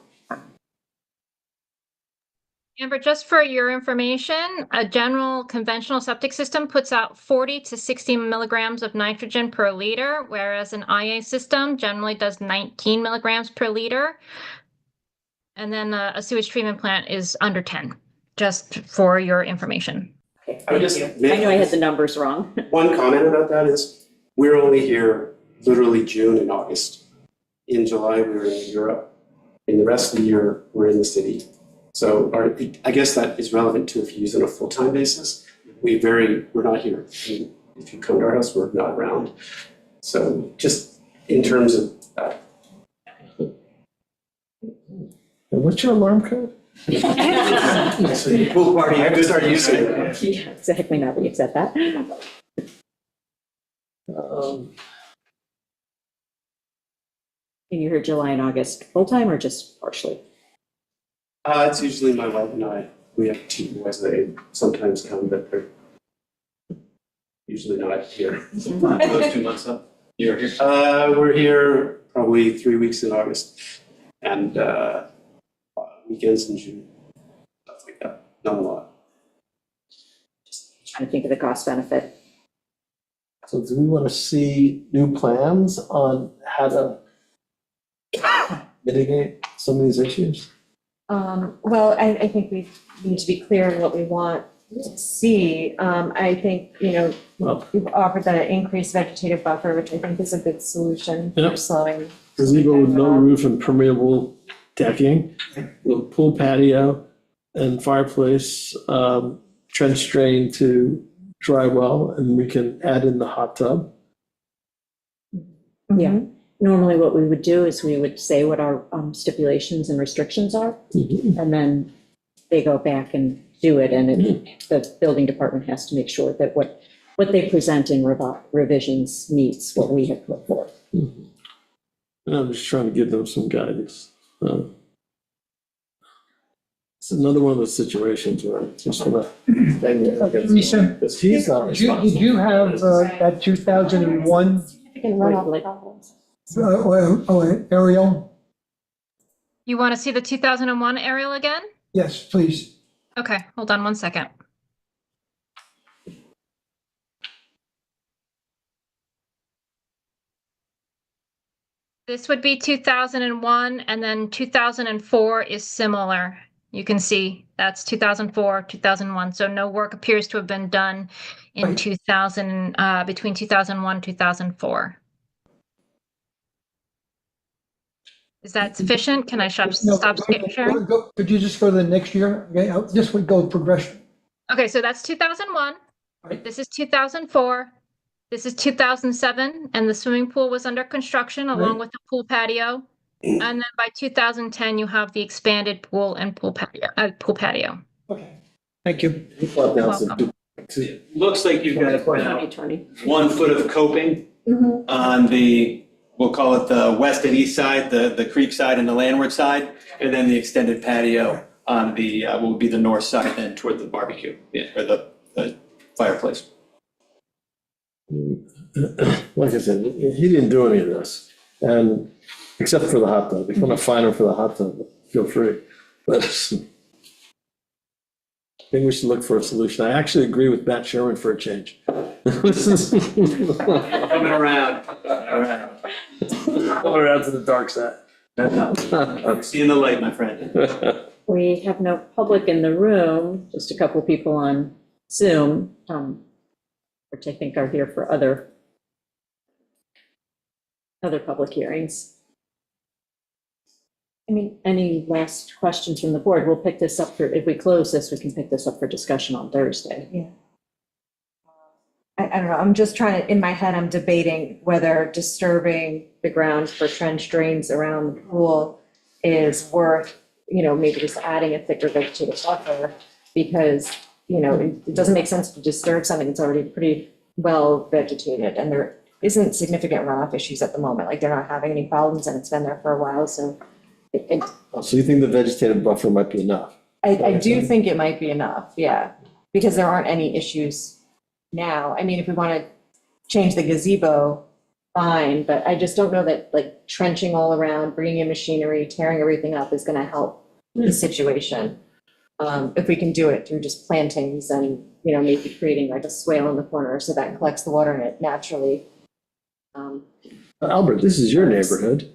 Speaker 11: Amber, just for your information, a general conventional septic system puts out 40 to 60 milligrams of nitrogen per liter, whereas an IA system generally does 19 milligrams per liter. And then a sewage treatment plant is under 10, just for your information.
Speaker 6: Okay,
Speaker 5: I would
Speaker 6: thank
Speaker 5: just
Speaker 6: you.
Speaker 5: make-
Speaker 6: I know I had the numbers wrong.
Speaker 5: one comment about that is, we're only here literally June and August. In July, we were in Europe. In the rest of the year, we're in the city. So I guess that is relevant to if you use it on a full-time basis. We're not here. If you come to our house, we're not around. So just in terms of that.
Speaker 3: And what's your alarm code?
Speaker 12: Pool party.
Speaker 5: I have to start using it.
Speaker 6: Yeah, exactly, now that you've said that. And you heard July and August full-time or just partially?
Speaker 5: It's usually my wife and I. We have two boys. They sometimes come, but they're usually not here.
Speaker 12: Those 2 months up, you're here.
Speaker 5: We're here probably 3 weeks in August and weekends in June, stuff like that. Not a lot.
Speaker 6: Trying to think of the cost benefit.
Speaker 3: So do we want to see new plans on how to mitigate some of these issues?
Speaker 10: Well, I think we need to be clear on what we want to see. I think,
Speaker 3: Well,
Speaker 10: we've offered the increased vegetative buffer, which I think is a good solution for
Speaker 3: Yep.
Speaker 10: slowing.
Speaker 3: gazebo with no roof and permeable decking, little pool patio and fireplace, trench drain to dry well, and we can add in the hot tub.
Speaker 6: Yeah. Normally what we would do is we would say what our stipulations and restrictions are, and then they go back and do it, and the building department has to make sure that what they present in revisions meets what we have put forth.
Speaker 3: And I'm just trying to give them some guidance. It's another one of those situations where I just want to.
Speaker 9: Teresa,
Speaker 3: Because he's not
Speaker 9: did
Speaker 3: responsible.
Speaker 9: you have that 2001 aerial?
Speaker 11: You want to see the 2001 aerial again?
Speaker 9: Yes, please.
Speaker 11: Okay, hold on one second. This would be 2001, and then 2004 is similar. You can see that's 2004, 2001. So no work appears to have been done in
Speaker 9: Right.
Speaker 11: 2000, between 2001, 2004. Is that sufficient? Can I stop screen sharing?
Speaker 9: Could you just go to the next year? Okay, this would go progression.
Speaker 11: Okay, so that's 2001.
Speaker 9: Right.
Speaker 11: This is 2004. This is 2007, and the swimming pool was under construction along
Speaker 9: Right.
Speaker 11: with the pool patio. And then by 2010, you have the expanded pool and pool patio.
Speaker 9: Okay, thank you.
Speaker 3: He thought that was a
Speaker 11: Welcome.
Speaker 12: Looks like you've got about
Speaker 6: 2020.
Speaker 12: 1 foot of coping
Speaker 10: Mhm.
Speaker 12: on the, we'll call it the west and east side, the creek side and the landward side, and then the extended patio on the, what would be the north side then toward the barbecue, or the fireplace.
Speaker 3: Like I said, he didn't do any of this, and except for the hot tub. If you want to fine him for the hot tub, feel free. But think we should look for a solution. I actually agree with Matt Sherman for a change.
Speaker 12: Coming around.
Speaker 3: Coming around to the dark side.
Speaker 12: Seeing the light, my friend.
Speaker 6: We have no public in the room, just a couple of people on Zoom, which I think are here for other public hearings. I mean, any last questions from the board? We'll pick this up if we close this, we can pick this up for discussion on Thursday.
Speaker 10: I don't know, I'm just trying to, in my head, I'm debating whether disturbing the ground for trench drains around the pool is worth, maybe just adding a thicker vegetative buffer, because, it doesn't make sense to disturb something that's already pretty well vegetated, and there isn't significant runoff issues at the moment, like they're not having any problems, and it's been there for a while, so
Speaker 3: So you think the vegetative buffer might be enough?
Speaker 10: I do think it might be enough, yeah, because there aren't any issues now. I mean, if we want to change the gazebo, fine, but I just don't know that like trenching all around, bringing in machinery, tearing everything up is going to help the situation. If we can do it through just plantings and, maybe creating like a swale in the corner so that collects the water in it naturally.
Speaker 3: Albert, this is your neighborhood.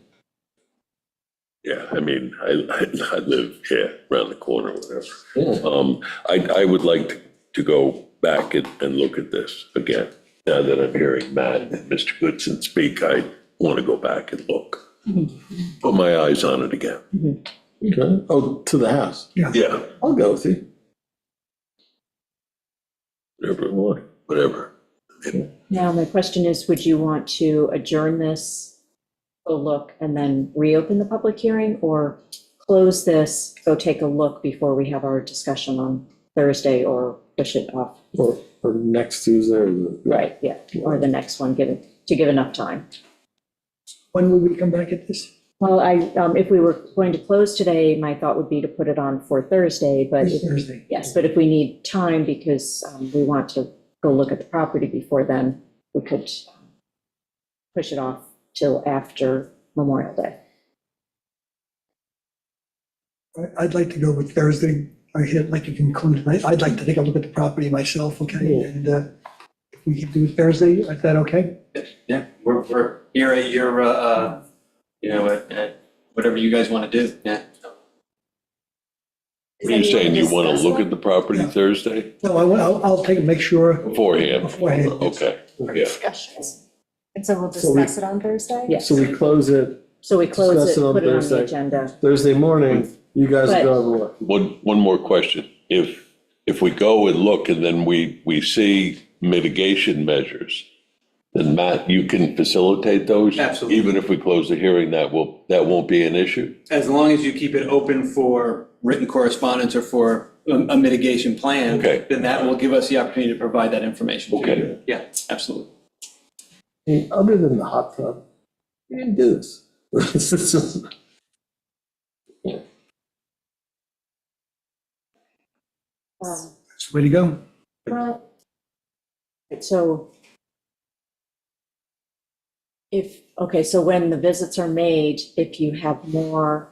Speaker 7: Yeah, I mean, I live here around the corner, whatever.
Speaker 3: Yeah.
Speaker 7: I would like to go back and look at this again. Now that I'm hearing Matt and Mr. Goodson speak, I want to go back and look. Put my eyes on it again.
Speaker 3: Okay. Oh, to the house.
Speaker 7: Yeah,
Speaker 3: I'll go with you.
Speaker 7: whatever you want, whatever.
Speaker 6: Now, my question is, would you want to adjourn this, go look, and then reopen the public hearing, or close this, go take a look before we have our discussion on Thursday, or push it off?
Speaker 3: Or next Tuesday or the.
Speaker 6: Right, yeah, or the next one, to give enough time.
Speaker 9: When will we come back at this?
Speaker 6: Well, if we were going to close today, my thought would be to put it on for Thursday, but.
Speaker 9: This Thursday.
Speaker 6: Yes, but if we need time because we want to go look at the property before then, we could push it off till after Memorial Day.
Speaker 9: I'd like to go with Thursday. I'd like to conclude. I'd like to take a look at the property myself, okay? And if we can do it Thursday, is that okay?
Speaker 12: Yeah, we're here at your, at whatever you guys want to do, yeah.
Speaker 7: What are you saying, you want to look at the property
Speaker 9: Yeah.
Speaker 7: Thursday
Speaker 9: No, I'll take, make sure
Speaker 7: beforehand?
Speaker 9: beforehand.
Speaker 7: Okay, yeah.
Speaker 10: Discussions. And so we'll
Speaker 3: So we-
Speaker 10: discuss it on Thursday?
Speaker 6: Yes.
Speaker 3: So we close it
Speaker 6: So we close
Speaker 3: Discuss
Speaker 6: it,
Speaker 3: it on
Speaker 6: put it on the
Speaker 3: Thursday.
Speaker 6: agenda.
Speaker 3: Thursday morning, you guys will go have a look.
Speaker 7: One more question. If we go and look and then we see mitigation measures, then Matt, you can facilitate those?
Speaker 12: Absolutely.
Speaker 7: Even if we close the hearing, that won't be an issue?
Speaker 12: As long as you keep it open for written correspondence or for a mitigation plan.
Speaker 7: Okay.
Speaker 12: Then that will give us the opportunity to provide that information to you.
Speaker 7: Okay.
Speaker 12: Yeah, absolutely.
Speaker 3: Hey, other than the hot tub, you didn't do this.
Speaker 9: That's the way to go.
Speaker 6: Well, so so when the visits are made, if you have more,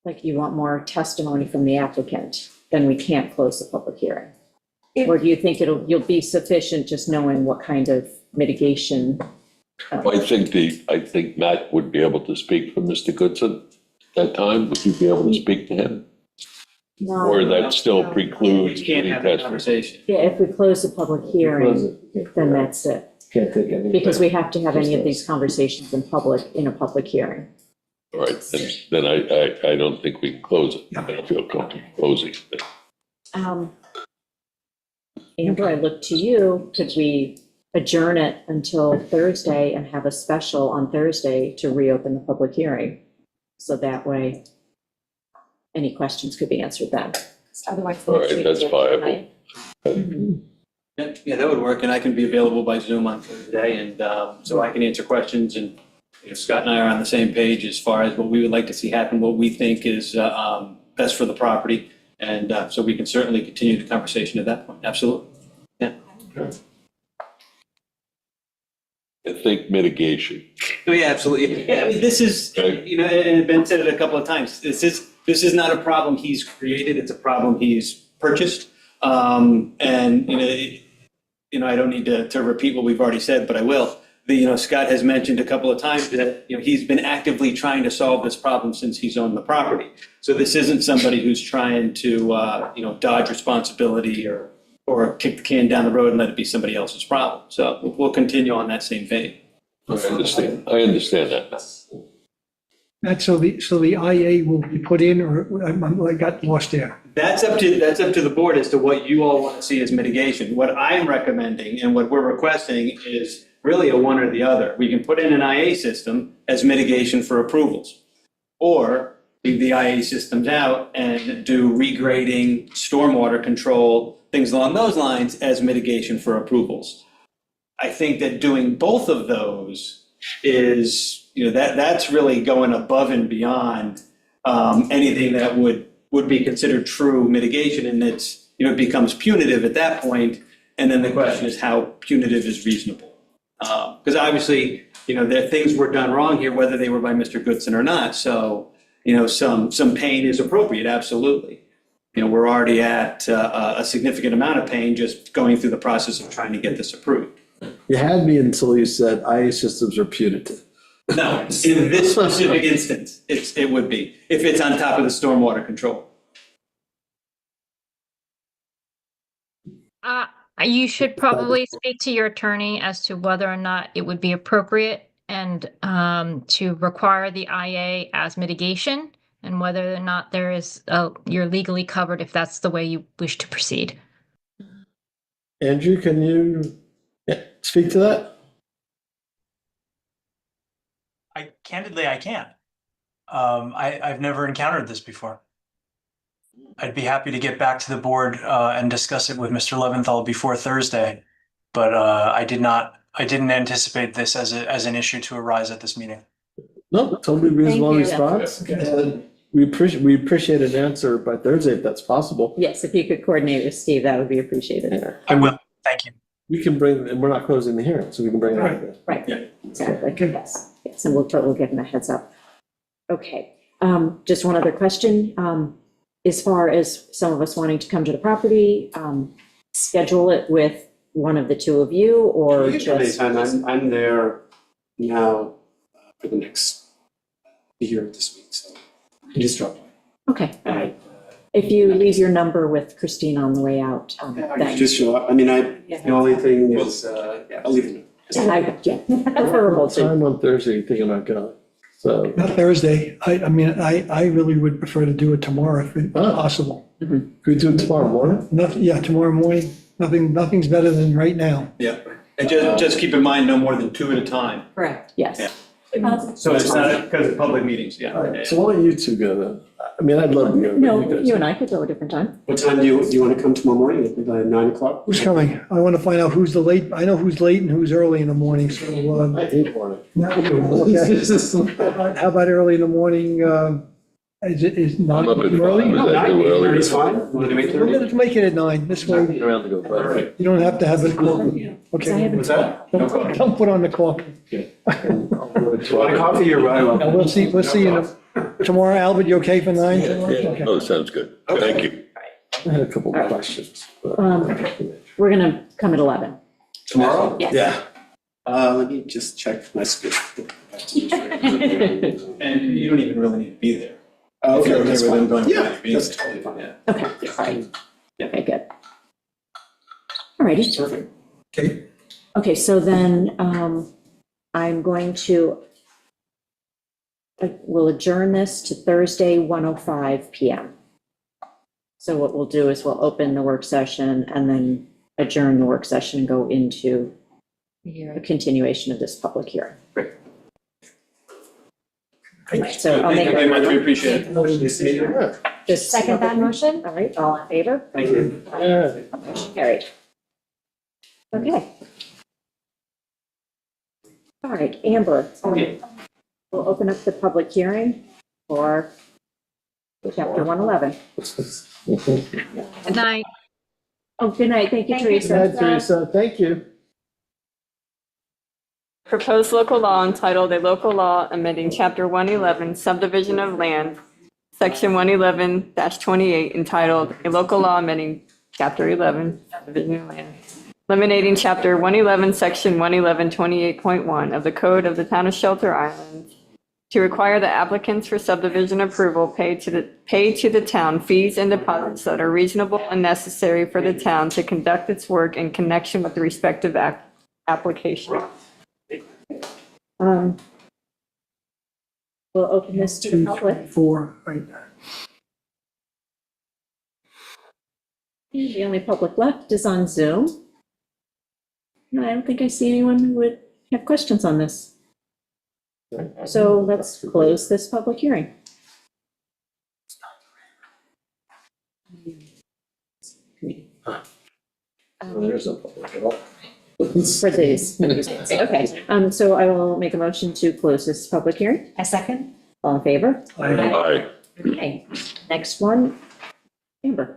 Speaker 6: like you want more testimony from the applicant, then we can't close the public hearing? Or do you think you'll be sufficient just knowing what kind of mitigation?
Speaker 7: I think Matt would be able to speak for Mr. Goodson at that time. Would you be able to speak to him? Or that still precludes
Speaker 12: You can't
Speaker 7: any
Speaker 12: have that
Speaker 7: testimony?
Speaker 12: conversation.
Speaker 6: Yeah, if we close the public hearing, then that's it.
Speaker 3: Can't take any.
Speaker 6: Because we have to have any of these conversations in a public hearing.
Speaker 7: All right, then I don't think we can close it. I don't feel comfortable closing it.
Speaker 6: Amber, I look to you. Could we adjourn it until Thursday and have a special on Thursday to reopen the public hearing? So that way, any questions could be answered then.
Speaker 10: Otherwise.
Speaker 7: All right, that's viable.
Speaker 12: Yeah, that would work, and I can be available by Zoom on Thursday, and so I can answer questions, and Scott and I are on the same page as far as what we would like to see happen, what we think is best for the property, and so we can certainly continue the conversation at that point, absolutely. Yeah.
Speaker 7: I think mitigation.
Speaker 12: Oh, yeah, absolutely. Yeah, I mean, this is, and Ben said it a couple of times, this is not a problem he's created, it's a problem he's purchased. And, I don't need to repeat what we've already said, but I will. Scott has mentioned a couple of times that, he's been actively trying to solve this problem since he's owned the property. So this isn't somebody who's trying to, dodge responsibility or kick the can down the road and let it be somebody else's problem. So we'll continue on that same vein.
Speaker 7: I understand that.
Speaker 9: That's so the IA will be put in, or I got lost there.
Speaker 12: That's up to the board as to what you all want to see as mitigation. What I'm recommending and what we're requesting is really a one or the other. We can put in an IA system as mitigation for approvals, or leave the IA systems out and do regrading, stormwater control, things along those lines as mitigation for approvals. I think that doing both of those is, that's really going above and beyond anything that would be considered true mitigation, and it's, it becomes punitive at that point, and then the question is how punitive is reasonable. Because obviously, there things were done wrong here, whether they were by Mr. Goodson or not, so, some pain is appropriate, absolutely. We're already at a significant amount of pain just going through the process of trying to get this approved.
Speaker 3: You had me until you said IA systems are punitive.
Speaker 12: No, in this specific instance, it would be, if it's on top of the stormwater control.
Speaker 11: You should probably speak to your attorney as to whether or not it would be appropriate and to require the IA as mitigation, and whether or not you're legally covered if that's the way you wish to proceed.
Speaker 3: Andrew, can you speak to that?
Speaker 13: Candidly, I can't. I've never encountered this before. I'd be happy to get back to the board and discuss it with Mr. Leventhal before Thursday, but I didn't anticipate this as an issue to arise at this meeting.
Speaker 3: No, totally reasonable
Speaker 6: Thank you.
Speaker 3: response. And we appreciate an answer by Thursday if that's possible.
Speaker 6: Yes, if you could coordinate with Steve, that would be appreciated.
Speaker 13: I will. Thank you.
Speaker 3: We can and we're not closing the hearing, so we can bring it up.
Speaker 6: Right,
Speaker 12: Yeah.
Speaker 6: exactly, yes, yes, and we'll give him a heads up. Okay, just one other question. As far as some of us wanting to come to the property, schedule it with one of the two of you, or just?
Speaker 5: I'm there now for the next year this week, so I just dropped by.
Speaker 6: Okay, all right. If you leave your number with Christine on the way out,
Speaker 5: I
Speaker 6: then.
Speaker 5: can just show up. I mean, the only thing is, I'll leave it.
Speaker 6: Yeah, preferable
Speaker 3: What
Speaker 6: to.
Speaker 3: time on Thursday are you thinking about going? So,
Speaker 9: Not Thursday. I really would prefer to do it tomorrow if possible.
Speaker 3: could we do it tomorrow morning?
Speaker 9: Yeah, tomorrow morning. Nothing's better than right now.
Speaker 12: Yeah, and just keep in mind, no more than two at a time.
Speaker 6: Correct. Yes.
Speaker 12: Yeah. So it's not because of public meetings, yeah.
Speaker 3: All right, so why don't you two go then? I mean, I'd love to go. but
Speaker 6: No,
Speaker 3: guys-
Speaker 6: you and I could go a different time.
Speaker 5: What time do you want to come tomorrow morning? At 9 o'clock?
Speaker 9: Who's coming? I want to find out who's the late, I know who's late and who's early in the morning, so.
Speaker 3: I hate morning.
Speaker 9: Okay. How about early in the morning? Is
Speaker 7: I'm
Speaker 9: not
Speaker 7: up at
Speaker 9: early?
Speaker 7: 5. Is that too early?
Speaker 5: It's fine. Want to do 8:30?
Speaker 9: Let's make it at 9. This way,
Speaker 3: Hanging around to go, but.
Speaker 5: All right.
Speaker 9: you don't have to have it.
Speaker 6: Because I haven't-
Speaker 5: What's that? No coffee.
Speaker 9: Don't put on the coffee.
Speaker 5: Want a coffee or what?
Speaker 9: And we'll see tomorrow. Albert, you okay for 9?
Speaker 7: Yeah, yeah.
Speaker 9: Okay.
Speaker 7: Oh, sounds good. Thank you.
Speaker 3: I had a couple of questions. but-
Speaker 6: We're gonna come at 11.
Speaker 5: Tomorrow?
Speaker 6: Yes.
Speaker 3: Yeah.
Speaker 5: Let me just check my schedule.
Speaker 12: And you don't even really need to be there.
Speaker 5: Okay,
Speaker 12: If you're
Speaker 5: that's
Speaker 12: okay with them
Speaker 5: fine.
Speaker 12: going to
Speaker 5: Yeah,
Speaker 12: the meetings.
Speaker 5: that's totally fine.
Speaker 12: Yeah.
Speaker 6: Okay, all right. Okay, good. All righty.
Speaker 5: Perfect.
Speaker 6: Okay, so then I'm going to, we'll adjourn this to Thursday, 1:05 PM. So what we'll do is we'll open the work session and then adjourn the work session and go into a continuation of this public hearing.
Speaker 12: Great.
Speaker 6: So I'll make
Speaker 12: Thank you very much, we
Speaker 6: it.
Speaker 12: appreciate it.
Speaker 6: Just
Speaker 10: Second that motion?
Speaker 6: All right, all in favor?
Speaker 5: Thank you.
Speaker 3: Yeah.
Speaker 6: Carried. Okay. All right, Amber, we'll open up the public hearing for chapter 111.
Speaker 11: Good night.
Speaker 6: Oh, good night. Thank you,
Speaker 10: Thank you,
Speaker 6: Teresa.
Speaker 3: Yeah, Teresa, thank you.
Speaker 8: Proposed local law entitled, "A Local Law Amending Chapter 111 Subdivision of Land Section 111-28 entitled A Local Law Amending Chapter 11, Subdivision of Land, eliminating Chapter 111, Section 111-28.1 of the Code of the Town of Shelter Island to require the applicants for subdivision approval pay to the town fees and deposits that are reasonable and necessary for the town to conduct its work in connection with the respective application.
Speaker 6: We'll open this to the public.
Speaker 9: 4, right.
Speaker 6: And the only public left is on Zoom. And I don't think I see anyone who would have questions on this. So let's close this public hearing.
Speaker 3: There's no public at all.
Speaker 6: For these. Okay, so I will make a motion to close this public hearing.
Speaker 10: A second?
Speaker 6: All in favor?
Speaker 7: Aye.
Speaker 6: Okay, next one, Amber.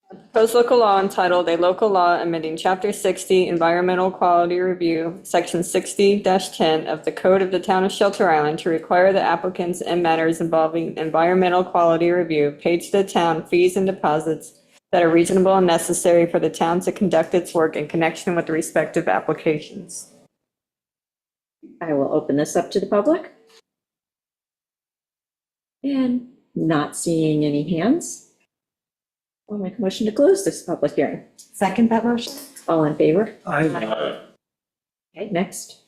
Speaker 8: Proposed local law entitled A Local Law Amending Chapter 60 Environmental Quality Review, Section 60-10 of the Code of the Town of Shelter Island to require the applicants in matters involving environmental quality review paid to the town fees and deposits that are reasonable and necessary for the town to conduct its work in connection with the respective applications.
Speaker 6: I will open this up to the public. And not seeing any hands. I'll make a motion to close this public hearing.
Speaker 10: Second that motion?
Speaker 6: All in favor?
Speaker 3: Aye.
Speaker 6: Okay, next.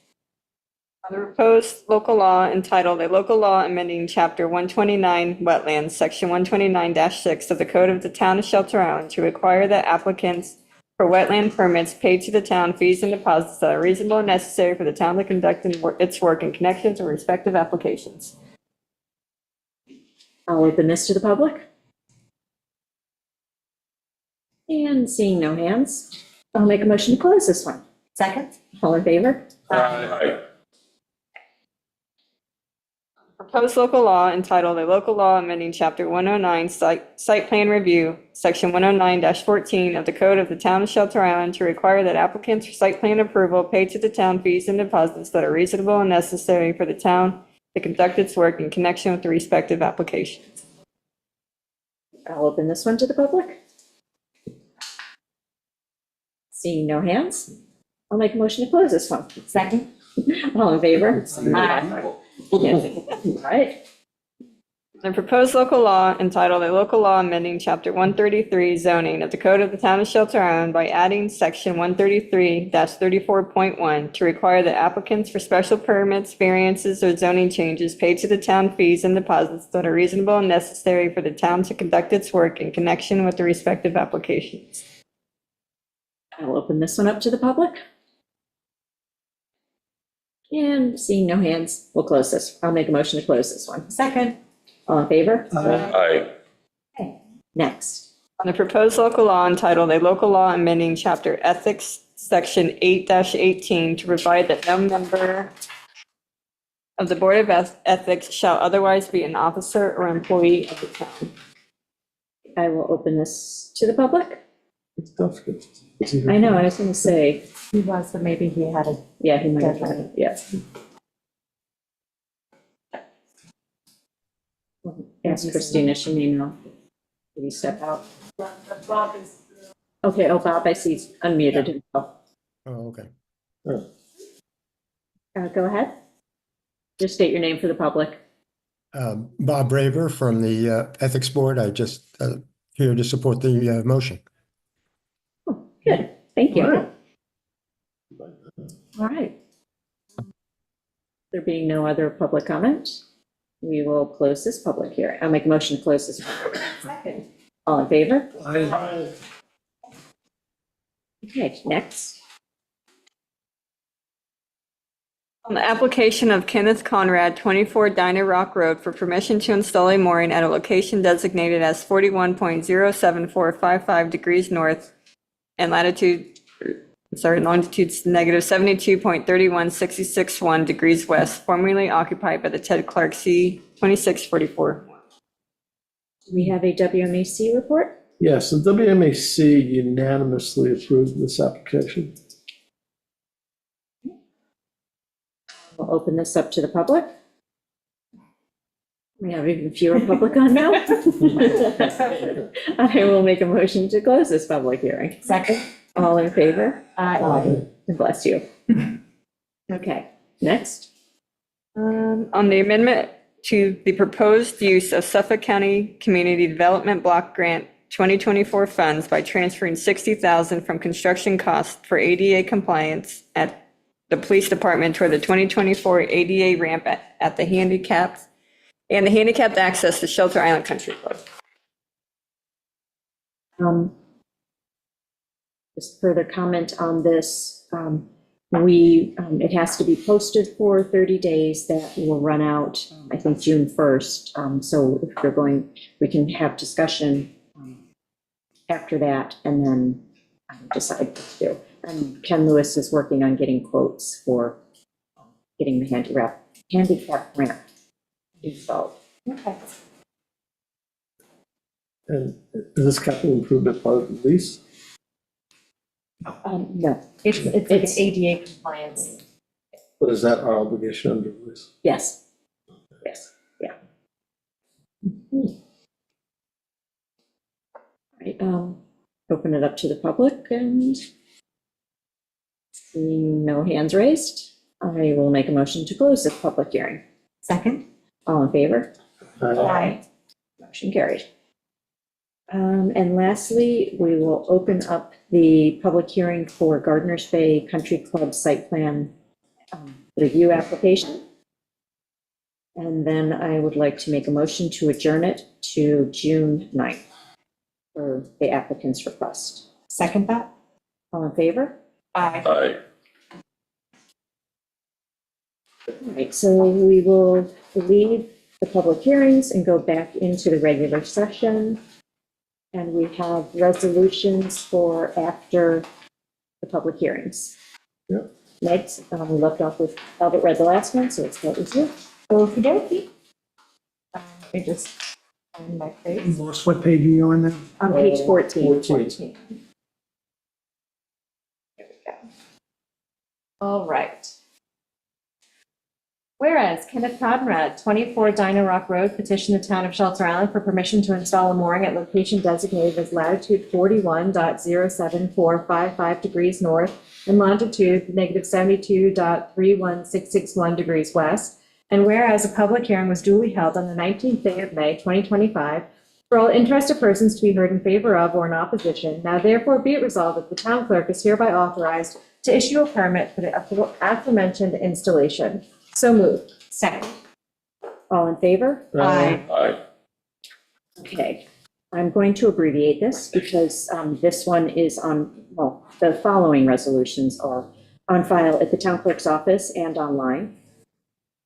Speaker 8: On the proposed local law entitled A Local Law Amending Chapter 129 Wetlands, Section 129-6 of the Code of the Town of Shelter Island to require that applicants for wetland permits paid to the town fees and deposits that are reasonable and necessary for the town to conduct its work in connection to respective applications.
Speaker 6: I'll open this to the public. And seeing no hands, I'll make a motion to close this one.
Speaker 10: Second?
Speaker 6: All in favor?
Speaker 7: Aye.
Speaker 8: Proposed local law entitled A Local Law Amending Chapter 109 Site Plan Review, Section 109-14 of the Code of the Town of Shelter Island to require that applicants for site plan approval pay to the town fees and deposits that are reasonable and necessary for the town to conduct its work in connection with the respective applications.
Speaker 6: I'll open this one to the public. Seeing no hands, I'll make a motion to close this one.
Speaker 10: Second?
Speaker 6: All in favor? Aye. All right.
Speaker 8: The proposed local law entitled A Local Law Amending Chapter 133 Zoning of the Code of the Town of Shelter Island by adding Section 133-34.1 to require that applicants for special permits, variances, or zoning changes pay to the town fees and deposits that are reasonable and necessary for the town to conduct its work in connection with the respective applications.
Speaker 6: I'll open this one up to the public. And seeing no hands, we'll close this. I'll make a motion to close this one.
Speaker 10: Second?
Speaker 6: All in favor?
Speaker 7: Aye.
Speaker 6: Okay, next.
Speaker 8: On the proposed local law entitled A Local Law Amending Chapter Ethics, Section 8-18 to provide that no member of the Board of Ethics shall otherwise be an officer or employee of the town.
Speaker 6: I will open this to the public. I know, I was going to say,
Speaker 10: He was, but maybe he had a.
Speaker 6: yeah, he might have had it, yes. Ask Christina, she may know. Did he step out? Okay, oh, Bob, I see he's unmuted himself.
Speaker 14: Oh, okay.
Speaker 6: Go ahead. Just state your name for the public.
Speaker 14: Bob Braver from the Ethics Board. I just here to support the motion.
Speaker 6: Oh, good, thank you.
Speaker 3: All right.
Speaker 6: All right. There being no other public comment, we will close this public hearing. I'll make a motion to close this. Second. All in favor?
Speaker 3: Aye.
Speaker 6: Okay, next.
Speaker 8: On the application of Kenneth Conrad, 24 Dinah Rock Road, for permission to install a mooring at a location designated as 41.07455 degrees north and longitude's negative 72.31661 degrees west, formerly occupied by the Ted Clark C. 2644.
Speaker 6: We have a WMAC report.
Speaker 3: Yes, the WMAC unanimously approved this application.
Speaker 6: We'll open this up to the public. We have even fewer public on now. I will make a motion to close this public hearing.
Speaker 10: Second?
Speaker 6: All in favor?
Speaker 10: Aye.
Speaker 6: Bless you. Okay, next.
Speaker 8: On the amendment to the proposed use of Suffolk County Community Development Block Grant 2024 funds by transferring $60,000 from construction costs for ADA compliance at the police department toward the 2024 ADA ramp at the handicapped and the handicapped access to Shelter Island Country Club.
Speaker 6: Just further comment on this. It has to be posted for 30 days. That will run out, I think, June 1st. So if we're going, we can have discussion after that and then decide what to do. And Ken Lewis is working on getting quotes for getting the handicap ramp installed.
Speaker 10: Okay.
Speaker 3: And is this capital improvement part of the lease?
Speaker 6: No,
Speaker 10: It's ADA compliance.
Speaker 3: But is that our obligation under the lease?
Speaker 6: yes, yeah. Right, open it up to the public and seeing no hands raised, I will make a motion to close this public hearing.
Speaker 10: Second?
Speaker 6: All in favor?
Speaker 10: Aye.
Speaker 6: Motion carried. And lastly, we will open up the public hearing for Gardeners Bay Country Club site plan review application. And then I would like to make a motion to adjourn it to June 9th for the applicant's request.
Speaker 10: Second that?
Speaker 6: All in favor?
Speaker 10: Aye.
Speaker 7: Aye.
Speaker 6: All right, so we will leave the public hearings and go back into the regular session. And we have resolutions for after the public hearings.
Speaker 3: Yep.
Speaker 6: Next, we left off with, Albert read the last one, so let's start with you.
Speaker 10: Okey dokey. I just find my face.
Speaker 9: What page are you on now?
Speaker 6: On page 14.
Speaker 10: 14. Here we go. All right. Whereas Kenneth Conrad, 24 Dinah Rock Road, petitioned the town of Shelter Island for permission to install a mooring at location designated as latitude 41.07455 degrees north and longitude negative 72.31661 degrees west. And whereas a public hearing was duly held on the 19th day of May, 2025, for all interested persons to be heard in favor of or in opposition, now therefore be it resolved that the town clerk is hereby authorized to issue a permit for the aforementioned installation. So moved. Second.
Speaker 6: All in favor?
Speaker 10: Aye.
Speaker 7: Aye.
Speaker 6: Okay, I'm going to abbreviate this because this one is on, well, the following resolutions are on file at the town clerk's office and online.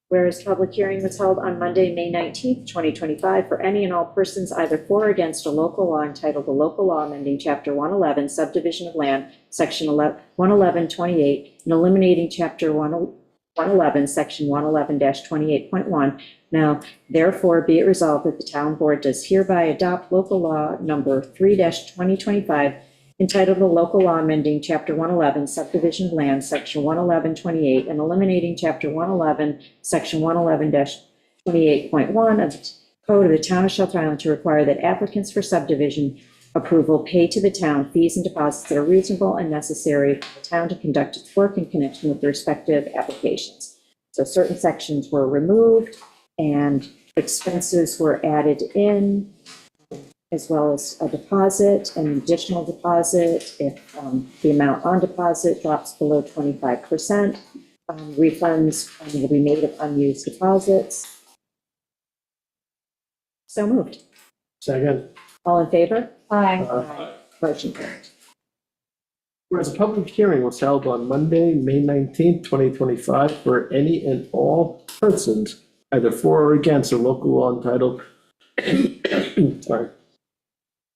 Speaker 6: Whereas the public hearing was held on Monday, May 19th, 2025, for any and all persons either for or against a local law entitled the Local Law Amending Chapter 111, Subdivision of Land, Section 11128, and eliminating Chapter 111, Section 111-28.1. Now, therefore, be it resolved that the town board does hereby adopt local law number 3-2025, entitled the Local Law Amending Chapter 111, Subdivision of Land, Section 11128, and eliminating Chapter 111, Section 111-28.1 of the Code of the Town of Shelter Island to require that applicants for subdivision approval pay to the town fees and deposits that are reasonable and necessary for the town to conduct its work in connection with the respective applications. So certain sections were removed and expenses were added in, as well as a deposit, an additional deposit if the amount on deposit drops below 25%. Refunds will be made of unused deposits. So moved.
Speaker 3: Second.
Speaker 6: All in favor?
Speaker 10: Aye.
Speaker 6: Motion carried.
Speaker 3: Whereas a public hearing was held on Monday, May 19th, 2025, for any and all persons either for or against a local law entitled, sorry,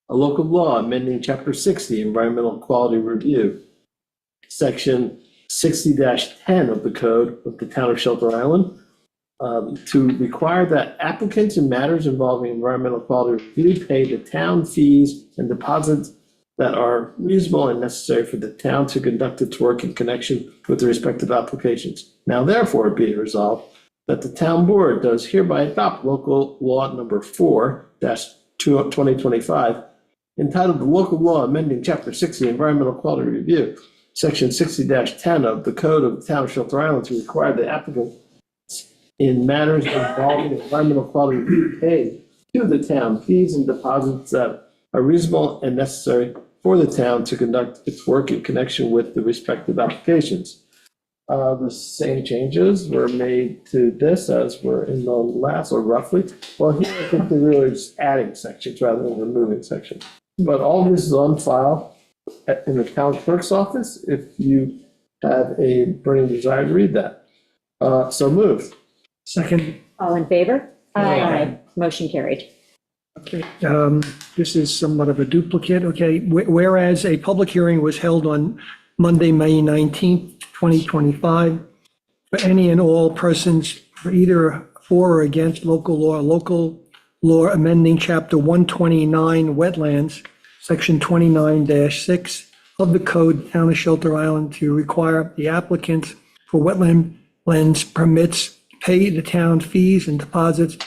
Speaker 3: a local law amending Chapter 60, Environmental Quality Review, Section 60-10 of the Code of the Town of Shelter Island, to require that applicants in matters involving environmental quality review pay the town fees and deposits that are reasonable and necessary for the town to conduct its work in connection with the respective applications. Now therefore be it resolved that the town board does hereby adopt local law number 4-2025, entitled the local law amending chapter 60 environmental quality review, section 60-10 of the code of the town of Shelter Island to require the applicant in matters involving environmental quality review pay to the town fees and deposits that are reasonable and necessary for the town to conduct its work in connection with the respective applications. The same changes were made to this as were in the last, or roughly. Well, here I think they're really just adding sections rather than removing sections. But all this is on file in the town clerk's office if you have a burning desire to read that. So moved.
Speaker 9: Second,
Speaker 6: All in favor? Aye. Motion carried.
Speaker 9: okay, this is somewhat of a duplicate, okay. Whereas a public hearing was held on Monday, May 19th, 2025, for any and all persons for either for or against local law amending Chapter 129 Wetlands, Section 29-6 of the Code, Town of Shelter Island, to require the applicants for wetlands permits pay the town fees and deposits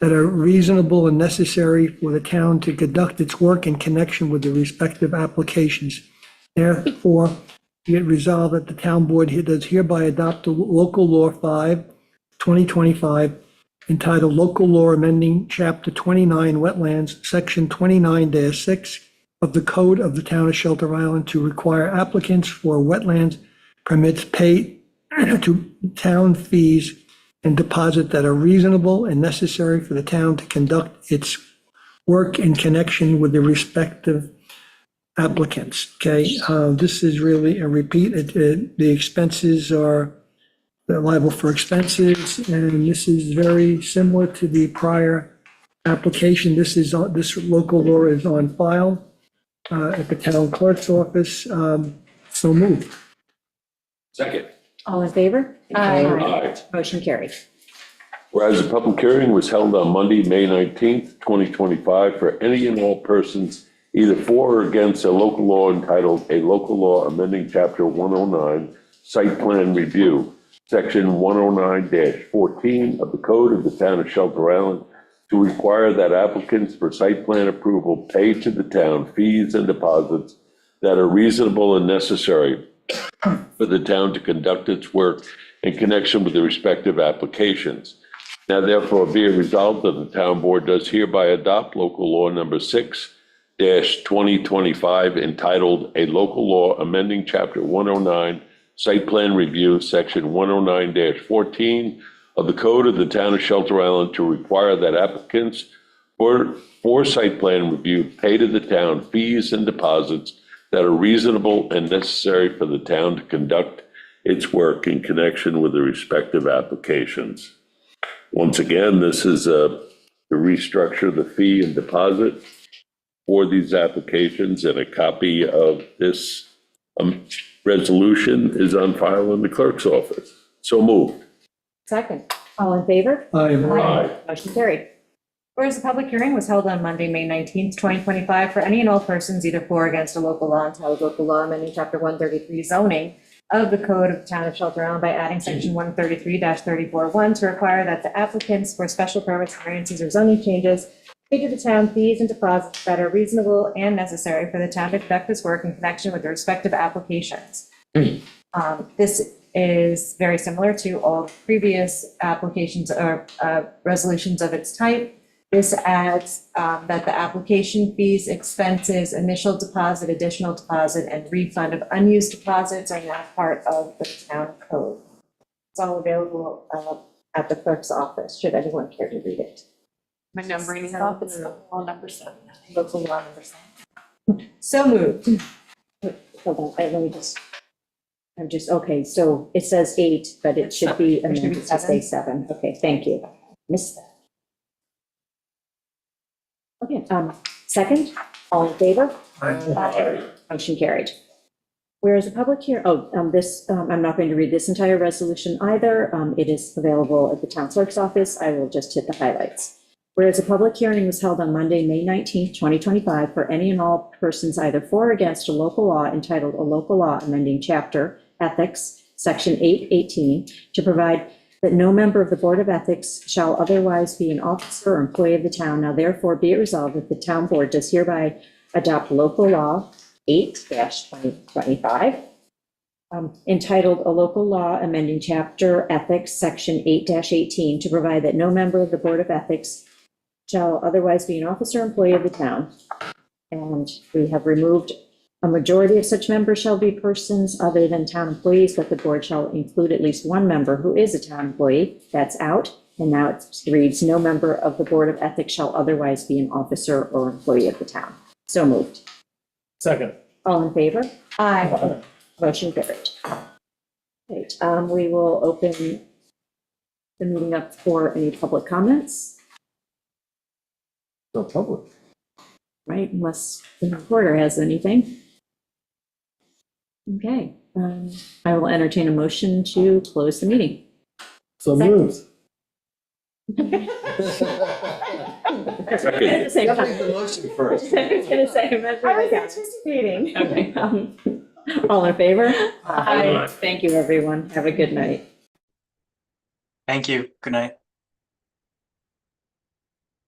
Speaker 9: that are reasonable and necessary for the town to conduct its work in connection with the respective applications. Therefore, be it resolved that the town board does hereby adopt the local law 5/2025 entitled Local Law Amending Chapter 29 Wetlands, Section 29-6 of the Code of the Town of Shelter Island to require applicants for wetlands permits pay to town fees and deposit that are reasonable and necessary for the town to conduct its work in connection with the respective applicants. Okay, this is really a repeat. The expenses are they're liable for expenses, and this is very similar to the prior application. This local law is on file at the town clerk's office. So moved.
Speaker 7: Second.
Speaker 6: All in favor?
Speaker 7: Aye.
Speaker 6: Motion carried.
Speaker 7: Whereas a public hearing was held on Monday, May 19th, 2025, for any and all persons either for or against a local law entitled A Local Law Amending Chapter 109 Site Plan Review, Section 109-14 of the Code of the Town of Shelter Island, to require that applicants for site plan approval pay to the town fees and deposits that are reasonable and necessary for the town to conduct its work in connection with the respective applications. Now therefore be it resolved that the town board does hereby adopt local law number 6-2025 entitled A Local Law Amending Chapter 109 Site Plan Review, Section 109-14 of the Code of the Town of Shelter Island to require that applicants for site plan review pay to the town fees and deposits that are reasonable and necessary for the town to conduct its work in connection with the respective applications. Once again, this is to restructure the fee and deposit for these applications, and a copy of this resolution is on file in the clerk's office. So moved.
Speaker 6: Second. All in favor?
Speaker 9: Aye.
Speaker 6: Motion carried.
Speaker 10: Whereas the public hearing was held on Monday, May 19th, 2025, for any and all persons either for or against a local law entitled Local Law Amending Chapter 133 Zoning of the Code of the Town of Shelter Island by adding Section 133-34(1) to require that the applicants for special permits, variances, or zoning changes pay to the town fees and deposits that are reasonable and necessary for the town to conduct this work in connection with the respective applications. This is very similar to all previous applications or resolutions of its type. This adds that the application fees, expenses, initial deposit, additional deposit, and refund of unused deposits are now part of the town code. It's all available at the clerk's office, should anyone care to read it.
Speaker 8: My numbering is off, it's law number 7.
Speaker 10: Local law number 7. So moved.
Speaker 6: Hold on, let me okay, so it says 8, but it should be amended to say 7. Okay, thank you. Missed that. Okay, second, all in favor? Aye. Motion carried. Whereas a public hearing, I'm not going to read this entire resolution either. It is available at the town clerk's office. I will just hit the highlights. Whereas a public hearing was held on Monday, May 19th, 2025, for any and all persons either for or against a local law entitled A Local Law Amending Chapter Ethics, Section 818, to provide that no member of the Board of Ethics shall otherwise be an officer or employee of the town. Now therefore be it resolved that the town board does hereby adopt local law 8-2025, entitled A Local Law Amending Chapter Ethics, Section 8-18, to provide that no member of the Board of Ethics shall otherwise be an officer or employee of the town. And we have removed a majority of such members shall be persons other than town employees, but the board shall include at least one member who is a town employee. That's out. And now it reads, no member of the Board of Ethics shall otherwise be an officer or employee of the town. So moved.
Speaker 3: Second.
Speaker 6: All in favor? Aye. Motion carried. Great. We will open the meeting up for any public comments,
Speaker 3: No public.
Speaker 6: right? Unless the reporter has anything. Okay. I will entertain a motion to close the meeting.
Speaker 3: So moved.
Speaker 6: Second. Say
Speaker 3: the motion first.
Speaker 6: I was going to say, I was anticipating. Okay. All in favor? Aye. Thank you, everyone. Have a good night.
Speaker 13: Thank you. Good night.